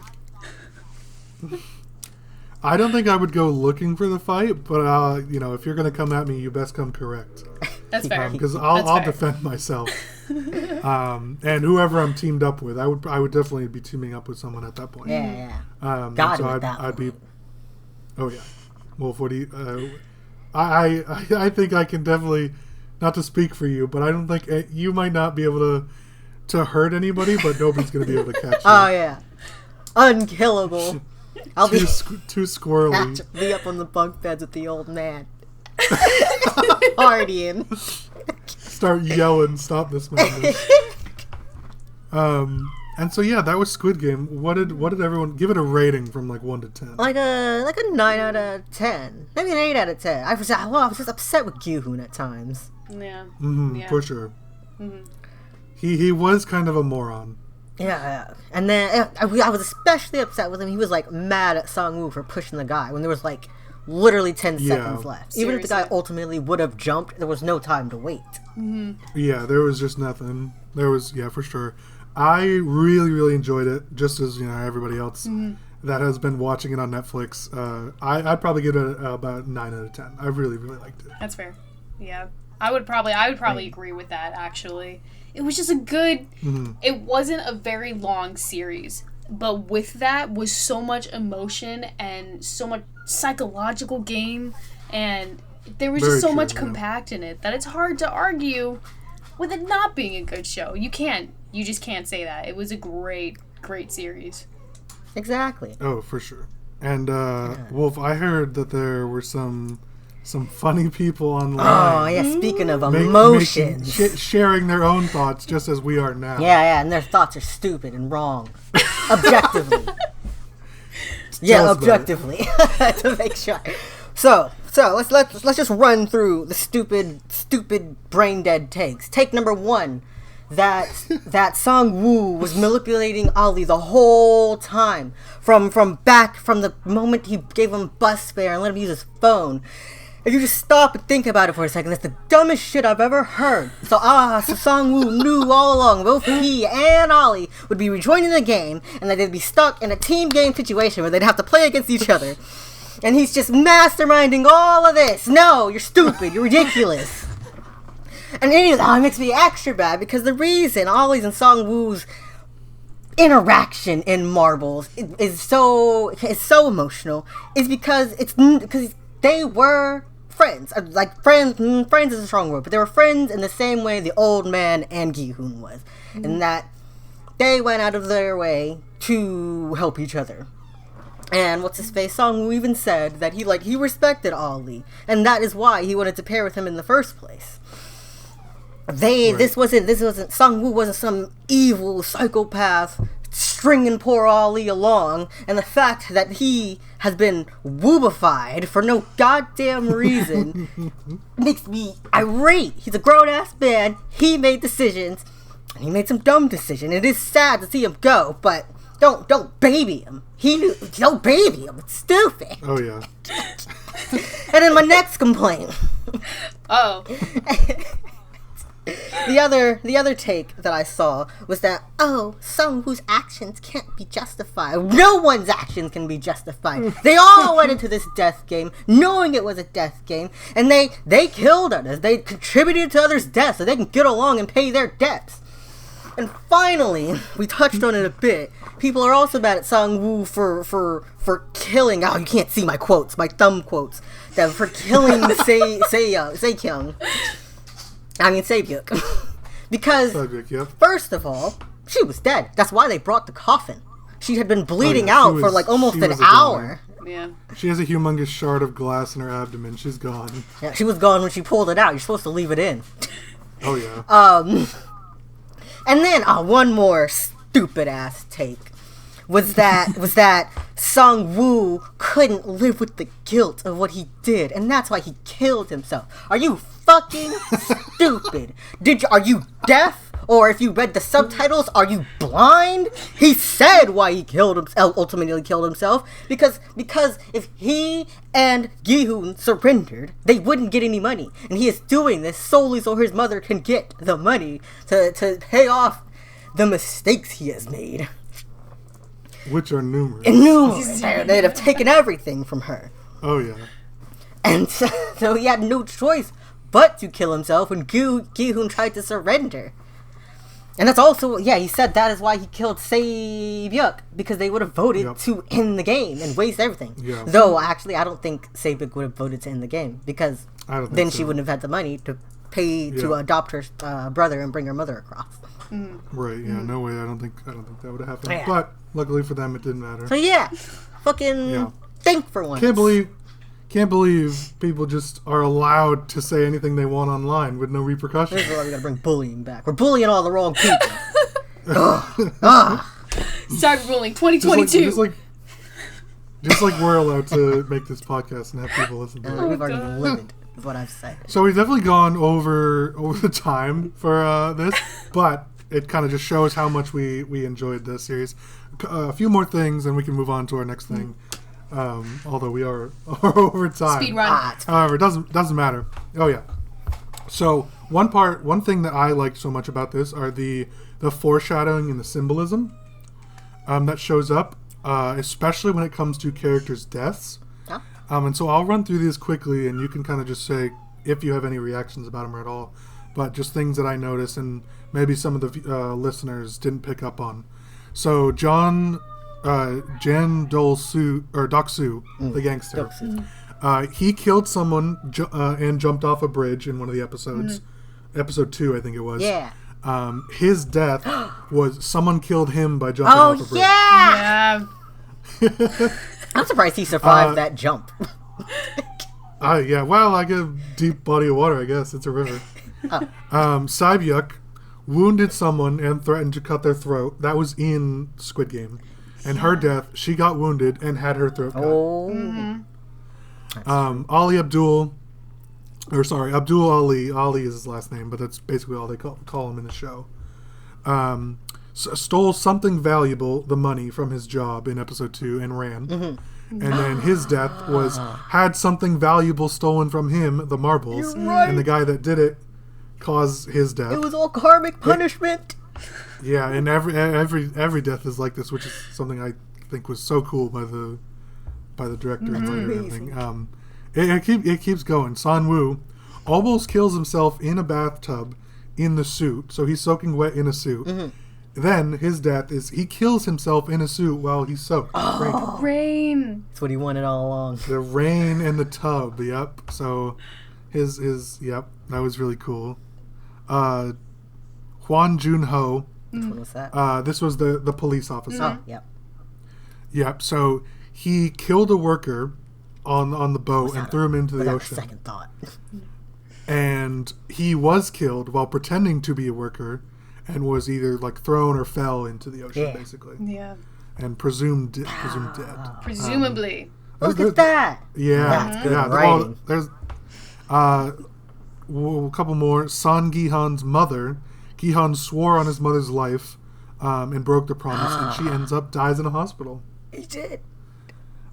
I don't think I would go looking for the fight, but if you're gonna come at me, you best come correct. That's fair. Because I'll defend myself. And whoever I'm teamed up with, I would definitely be teaming up with someone at that point. Got him at that I'd be. point. Oh yeah, Wolf. What do you? I think I can definitely, not to speak for you, but I don't think you might not be able to hurt anybody, but nobody's gonna be able to catch you. Oh yeah, unkillable. I'll be too squirrely. Be up on the bunk beds with the old man, partying. Start yelling, "Stop this madness!" And so yeah, that was Squid Game. What did everyone give it a rating from like 1 to 10? Like a 9 out of 10, maybe an 8 out of 10. I was just upset with Gi-hoon at times. Yeah. Mm-hmm, for sure. Mm-hmm. He was kind of a moron. Yeah. And then I was especially upset with him. He was like mad at Sangwoo for pushing the guy when there was like literally 10 seconds left. Seriously. Even if the guy ultimately would have jumped, there was no time to wait. Mm-hmm. Yeah, there was just nothing. There was, for sure. I really, really enjoyed it, just as everybody else that has been watching it on Netflix. I'd probably give it about 9 out of 10. I really, really liked it. That's fair. Yeah, I would probably agree with that. Actually, it was just a good. It wasn't a very long series, but with that was so much emotion and so much psychological game, and there was just so much compact in it that it's hard to argue with it not being a good show. You just can't say that. It was a great series. Exactly. Oh, for sure. And Wolf, I heard that there were some funny people online. Oh yeah, speaking of emotions, sharing their own thoughts, just as we are now. Yeah, and their thoughts are stupid and wrong, objectively. Objectively, to make sure. So let's just run through the stupid brain dead takes. Take number 1. That Sangwoo was manipulating Ali the whole time, from the moment he gave him bus fare and let him use his phone. If you just stop and think about it for a second, that's the dumbest shit I've ever heard. So Sangwoo knew all along both he and Ali would be rejoining the game, and that they'd be stuck in a team game situation where they'd have to play against each other. And he's just masterminding all of this. No, you're stupid. You're ridiculous. And it makes me extra bad because the reason Ollie's and Sangwoo's interaction in Marbles is so emotional is because they were friends. Like friends is a strong word, but they were friends in the same way the old man and Gi-hoon was, and that they went out of their way to help each other. And what's his face? Sangwoo even said that he respected Ali, and that is why he wanted to pair with him in the first place. This wasn't Sangwoo wasn't some evil psychopath stringing poor Ali along, and the fact that he has been woobified for no goddamn reason makes me irate. He's a grown-ass man, he made decisions, and he made some dumb decisions. It is sad to see him go, but don't baby him. Don't baby him, it's stupid. Oh yeah. And then my next complaint. Oh. The other take that I saw was that, Sangwoo's actions can't be justified. No one's actions can be justified. They all went into this death game knowing it was a death game, and they killed others. They contributed to others' deaths so they can get along and pay their debts. And finally, we touched on it a bit. People are also mad at Sangwoo for killing. Oh, you can't see my quotes, my thumb quotes. That for killing Saekyung. I mean, Saebyuk. Because, first of all, she was dead. That's why they brought the coffin. She had been bleeding out for like almost an hour. Yeah. She has a humongous shard of glass in her abdomen. She's gone. Yeah, she was gone when she pulled it out. You're supposed to leave it in. Oh, yeah. And then, one more stupid-ass take. Was that Sangwoo couldn't live with the guilt of what he did, and that's why he killed himself. Are you fucking stupid? Are you deaf? Or if you read the subtitles, are you blind? He said why he ultimately killed himself. Because if he and Gi-hoon surrendered, they wouldn't get any money. And he is doing this solely so his mother can get the money to pay off the mistakes he has made. Which are numerous. They'd have taken everything from her. Oh, yeah. And so he had no choice but to kill himself when Gi-hoon tried to surrender. And that's also, he said that is why he killed Saebyuk, because they would have voted to end the game and waste everything. Yeah. Though, actually, I don't think Saebyuk would have voted to end the game, because then she wouldn't have had the money to pay to adopt her brother and bring her mother across. Mm. Right, yeah, no way, I don't think that would have happened. Yeah. But, luckily for them, it didn't matter. So think for once. Can't believe people just are allowed to say anything they want online with no repercussions. This is why we gotta bring bullying back. We're bullying all the wrong people. Cyberbullying 2022. Just like we're allowed to make this podcast and have people listen to it. We've already lived, is what I've said. So we've definitely gone over the time for this, but it kind of just shows how much we enjoyed this series. A few more things, and we can move on to our next thing. Although we are over time. Speed run. However, it doesn't matter. Oh yeah. So one thing that I liked so much about this are the foreshadowing and the symbolism that shows up, especially when it comes to characters' deaths. Yeah. And so I'll run through these quickly, and you can kind of just say if you have any reactions about them at all. But just things that I noticed, and maybe some of the listeners didn't pick up on. So Jan Dol-soo, or Dok-soo, the gangster, he killed someone and jumped off a bridge in one of the episodes. Episode 2, I think it was. Yeah. His death was someone killed him by jumping off a bridge. Yeah! Yeah. I'm surprised he survived that jump. Yeah, well, like a deep body of water, I guess. It's a river. Sabyuk wounded someone and threatened to cut their throat. That was in Squid Game. And her death, she got wounded and had her throat cut. Oh. Abdul Ali. Ali is his last name, but that's basically all they call him in the show. Stole something valuable, the money, from his job in episode 2 and ran. And then his death had something valuable stolen from him, the marbles. You're right. And the guy that did it caused his death. It was all karmic punishment. Yeah, and every death is like this, which is something I think was so cool by the director and writer and everything. It keeps going. Sangwoo almost kills himself in a bathtub in the suit, so he's soaking wet in a suit. Then his death is he kills himself in a suit while he's soaked. Rain. That's what he wanted all along. The rain and the tub. Yep. So his that was really cool. Hwan Jun-ho. Which one was that? This was the police officer. Oh, yep. Yep. So he killed a worker on the boat and threw him into the ocean. Second thought. And he was killed while pretending to be a worker, and was either like thrown or fell into the ocean, basically. Yeah. And presumed dead. Presumably. Look at that. Yeah. That's good Yeah. writing. There's a couple more. Son Gi-han's mother. Gi-han swore on his mother's life and broke the promise, and she dies in a hospital. He did.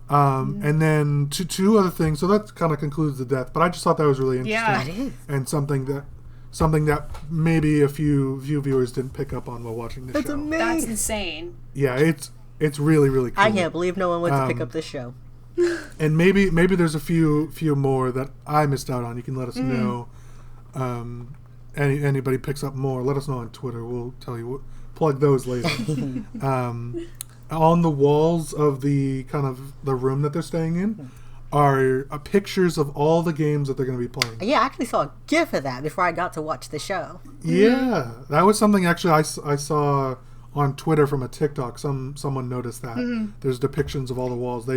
And then two other things. So that kind of concludes the death. But I just thought that was really interesting. Yeah. That is. And something that maybe a few viewers didn't pick up on while watching the That's show. amazing. That's insane. Yeah, it's really, really cool. I can't believe no one went to pick up this show. And maybe there's a few more that I missed out on. You can let us know. Anybody picks up more, let us know on Twitter. We'll tell you. Plug those later. On the walls of the kind of the room that they're staying in are pictures of all the games that they're going to be playing. Yeah, I actually saw a GIF of that before I got to watch the show. Yeah, that was something actually I saw on Twitter from a TikTok. Someone noticed that there's depictions of all the walls.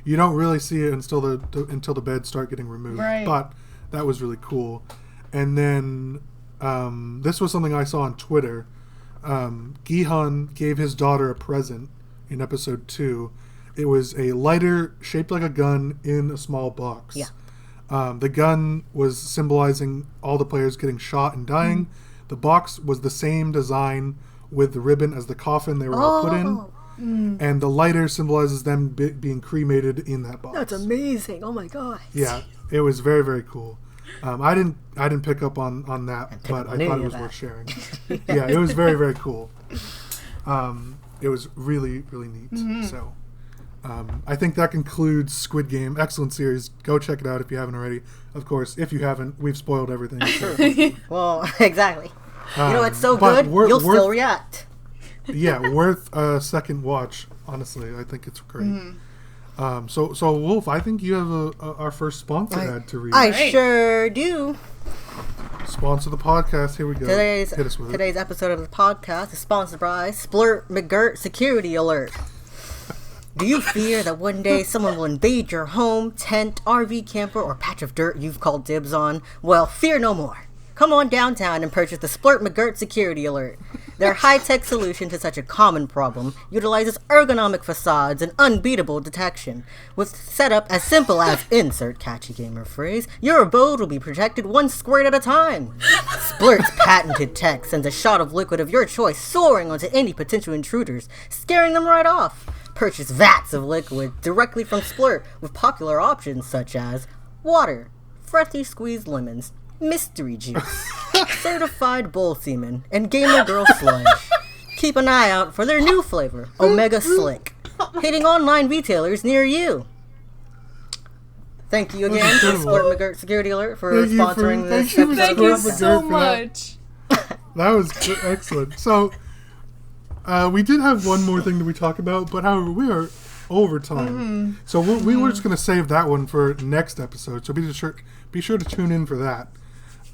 You don't really see it until the beds start getting removed. Right. But that was really cool. And then this was something I saw on Twitter. Gi-han gave his daughter a present in episode 2. It was a lighter shaped like a gun in a small box. Yeah. The gun was symbolizing all the players getting shot and dying. The box was the same design with the ribbon as the coffin they were all put in. And the lighter symbolizes them being cremated in that box. That's amazing. Oh my god. Yeah, it was very, very cool. I didn't pick up on that, but I thought it was worth sharing. Yeah, it was very, very cool. It was really, really neat. So I think that concludes Squid Game. Excellent series. Go check it out if you haven't already. Of course, if you haven't, we've spoiled everything. So. Well, exactly. You know, it's so good, you'll still react. Yeah, worth a second watch, honestly. I think it's great. So Wolf, I think you have our first sponsor ad to read. I sure do. Sponsor the podcast. Here we go. Hit us with Today's episode of the podcast is sponsored by Splurt McGirt Security Alert. Do you fear that one day someone will invade your home, tent, RV camper, or patch of dirt you've called dibs on? Well, fear no more. Come on downtown and purchase the Splurt McGirt Security Alert. Their high-tech solution to such a common problem utilizes ergonomic facades and unbeatable detection. With setup as simple as insert catchy gamer phrase, your abode will be protected one squirt at a time. Splurt's patented tech sends a shot of liquid of your choice soaring onto any potential intruders, scaring them right off. Purchase vats of liquid directly from Splurt with popular options such as water, freshly squeezed lemons, mystery juice, certified bull semen, and gamer girl sludge. Keep an eye out for their new flavor, Omega Slick, hitting online retailers near you. Thank you again to Squirt McGirt Security Alert for sponsoring this episode. Thank you so much. That was excellent. So, we did have one more thing that we talk about, but however, we are over time. So we were just going to save that one for next episode. So be sure to tune in for that.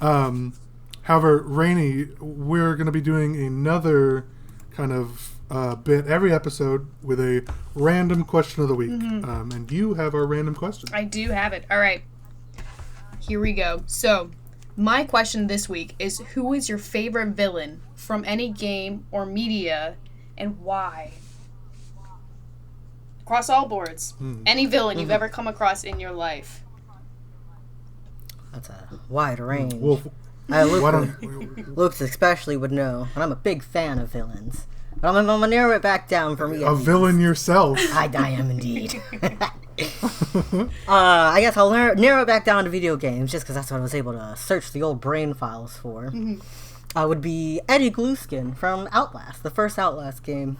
However, Rainie, we're going to be doing another kind of bit every episode with a random question of the week. And you have our random question. I do have it. All right. Here we go. So, my question this week is, who is your favorite villain from any game or media, and why? Across all boards. Any villain you've ever come across in your life. That's a wide range. Wolf, Luke especially would know, and I'm a big fan of villains. But I'm going to narrow it back down for me. A villain yourself. I am indeed. I guess I'll narrow it back down to video games, just because that's what I was able to search the old brain files for. Would be Eddie Gluskin from Outlast, the first Outlast game.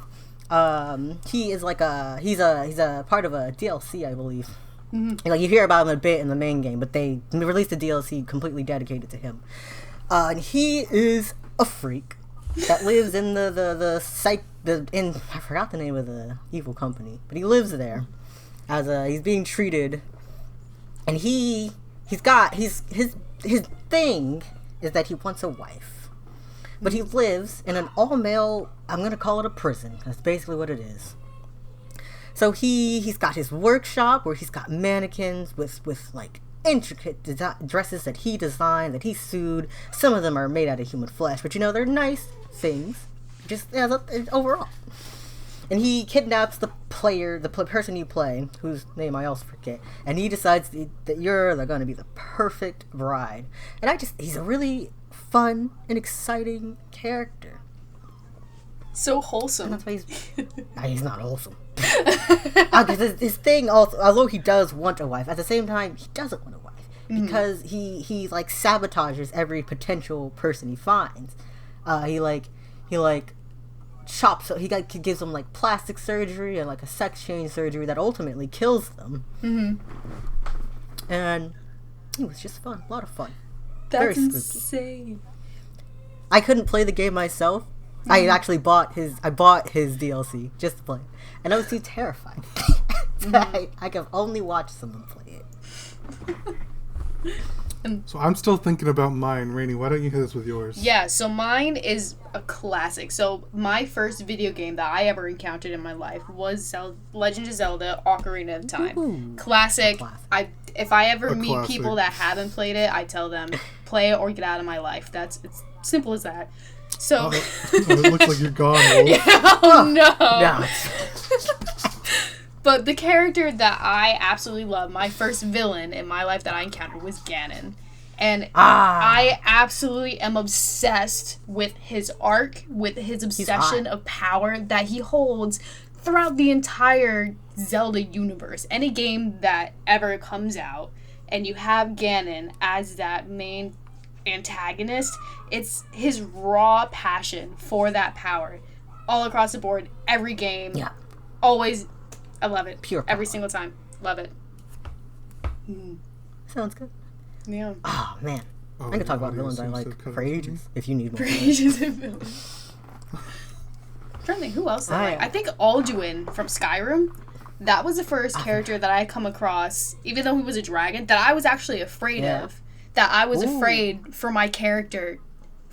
He is like he's a part of a DLC, I believe. Like, you hear about him a bit in the main game, but they released a DLC completely dedicated to him. And he is a freak that lives in I forgot the name of the evil company, but he lives there as he's being treated, and his thing is that he wants a wife, but he lives in an all-male, I'm gonna call it a prison. That's basically what it is. So he's got his workshop where he's got mannequins with like intricate dresses that he designed, that he sewed. Some of them are made out of human flesh, but they're nice things, just overall. And he kidnaps the person you play, whose name I also forget, and he decides that they're going to be the perfect bride. And he's a really fun and exciting character. So wholesome. And that's why he's not wholesome. His thing also, although he does want a wife, at the same time he doesn't want a wife because he like sabotages every potential person he finds. He chops. He gives them like plastic surgery and like a sex change surgery that ultimately kills them. And it was just fun, a lot of fun. That's very insane. I couldn't play the game myself. I actually bought his DLC just to play, and I was too terrified. I could only watch someone play it. So I'm still thinking about mine. Rainie, why don't you hit us with yours? Yeah, so mine is a classic. So my first video game that I ever encountered in my life was Legend of Zelda: Ocarina of Time. Ooh, Classic. If I ever meet classic. people that haven't played it, I tell them, play it or get out of my life. It's simple as that. So it looks like you're gone, Wolf. oh no. Yeah. But the character that I absolutely love, my first villain in my life that I encountered, was Ganon. And I absolutely am obsessed with his arc, with his obsession of power that he holds throughout the entire Zelda universe. Any game that ever comes out, and you have Ganon as that main antagonist, it's his raw passion for that power. All across the board, every game. Yeah. Always, I love it. Pure every power. single time. Love it. Sounds good. Yeah. Oh man, I can talk about villains I like for ages if you need more. I'm trying to think who else I think Alduin from Skyrim. That was the first character that I come across, even though he was a dragon, that I was actually afraid of. That I was afraid for my character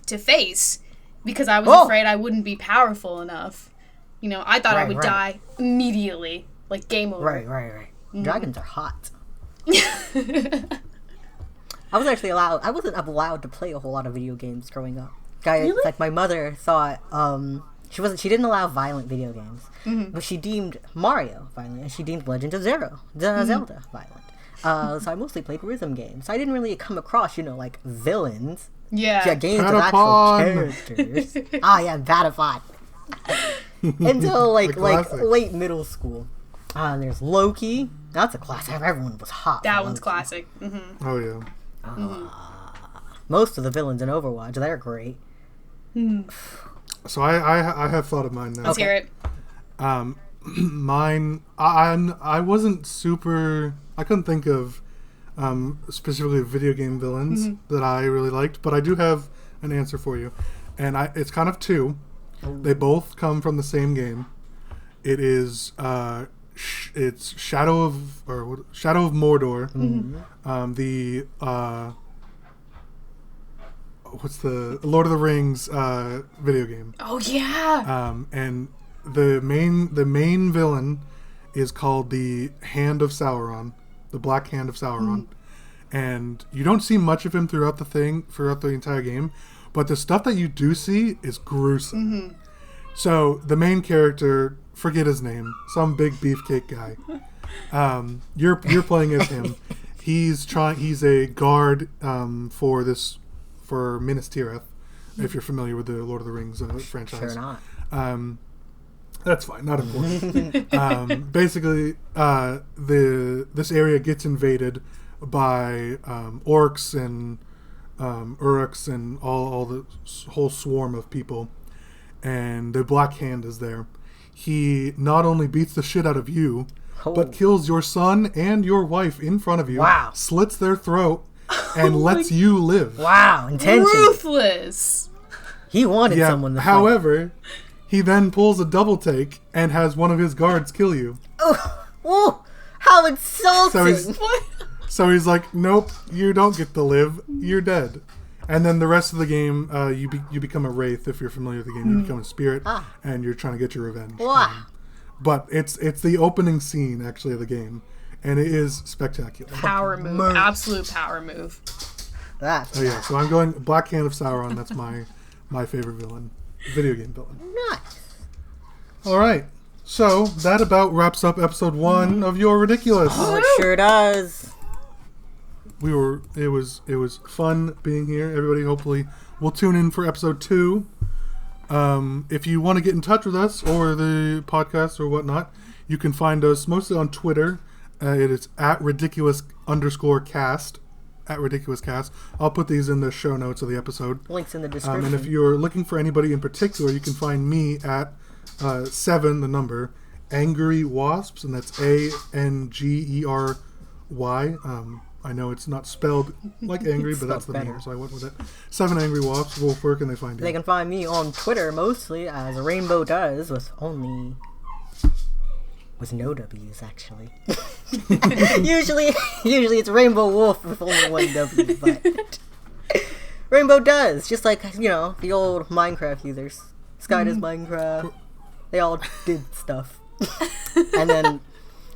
to face, because I was afraid I wouldn't be powerful enough. I thought I would die immediately, like game over. Right. Dragons are hot. I wasn't allowed to play a whole lot of video games growing up. It's like my mother thought she didn't allow violent video games, but she deemed Mario violent, and she deemed Legend of Zelda violent. So I mostly played rhythm games. I didn't really come across, like villains. Yeah. Games of actual characters. Patapon. Until like late middle school. There's Loki. That's a classic. Everyone was hot. That one's classic. Mm-hmm. Oh yeah. Most of the villains in Overwatch, they're great. So I have thought of mine now. Let's hear it. Mine, I wasn't super. I couldn't think of specifically video game villains that I really liked, but I do have an answer for you, and it's kind of two. They both come from the same game. It is it's Shadow of Mordor. The what's the Lord of the Rings video game? Oh yeah. And the main villain is called the Hand of Sauron, the Black Hand of Sauron, and you don't see much of him throughout the entire game, but the stuff that you do see is gruesome. So the main character, forget his name, some big beefcake guy. You're playing as him. He's a guard for Minas Tirith, if you're familiar with the Lord of the Rings franchise. Sure not. That's fine, not important. Basically, this area gets invaded by orcs and Uruks and all the whole swarm of people, and the Black Hand is there. He not only beats the shit out of you, but kills your son and your wife in front of you. Wow. Slits their throat and lets you live. Wow, intention. Ruthless. He wanted someone to fight. However, he then pulls a double take and has one of his guards kill you. Oh, how insulting. So he's like, nope, you don't get to live. You're dead. And then the rest of the game, you become a wraith. If you're familiar with the game, you become a spirit, and you're trying to get your revenge. Wow. But it's the opening scene, actually, of the game, and it is spectacular. Power move. Absolute power move. That's So I'm going Black Hand of Sauron. That's my favorite villain. Video game villain. nice. All right. So that about wraps up episode 1 of You're Ridiculous. Oh, it sure does. It was fun being here. Everybody hopefully will tune in for episode 2. If you want to get in touch with us or the podcast or whatnot, you can find us mostly on Twitter. It is at @ridiculous_cast. At @ridiculouscast. I'll put these in the show notes of the episode. Links in the description. And if you're looking for anybody in particular, you can find me at 7, the number, Angry Wasps, and that's ANGERY. I know it's not spelled like angry, but that's the name, so I went with it. 7 Angry Wasps. Wolf, where can they find you? They can find me on Twitter mostly as Rainbow Does, with no W's actually. usually it's Rainbow Wolf with only one W, but Rainbow Does, just like the old Minecraft users. Sky does Minecraft. They all did stuff, and then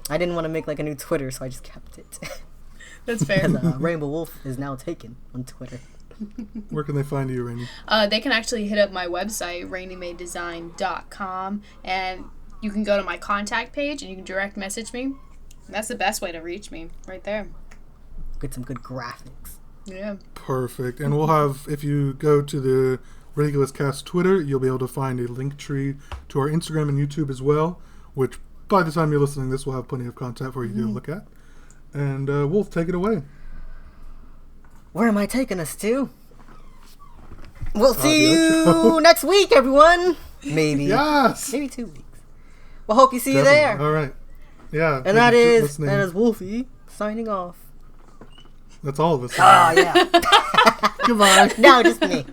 I didn't want to make like a new Twitter, so I just kept it. That's fair. And, Rainbow Wolf is now taken on Twitter. Where can they find you, Rainie? They can actually hit up my website, RainieMayDesign.com, and you can go to my contact page and you can direct message me. That's the best way to reach me, right there. Get some good graphics. Yeah. Perfect. And we'll have, if you go to the Ridiculous Cast Twitter, you'll be able to find a link tree to our Instagram and YouTube as well, which by the time you're listening to this, we'll have plenty of content for you to look at. And Wolf, take it away. Where am I taking us to? We'll see you next week, everyone. Maybe. Yes. Maybe 2 weeks. Well, hope you see you there. All right. Yeah. And that is Wolfie signing off. That's all of us. Oh, yeah. Goodbye. No, just me.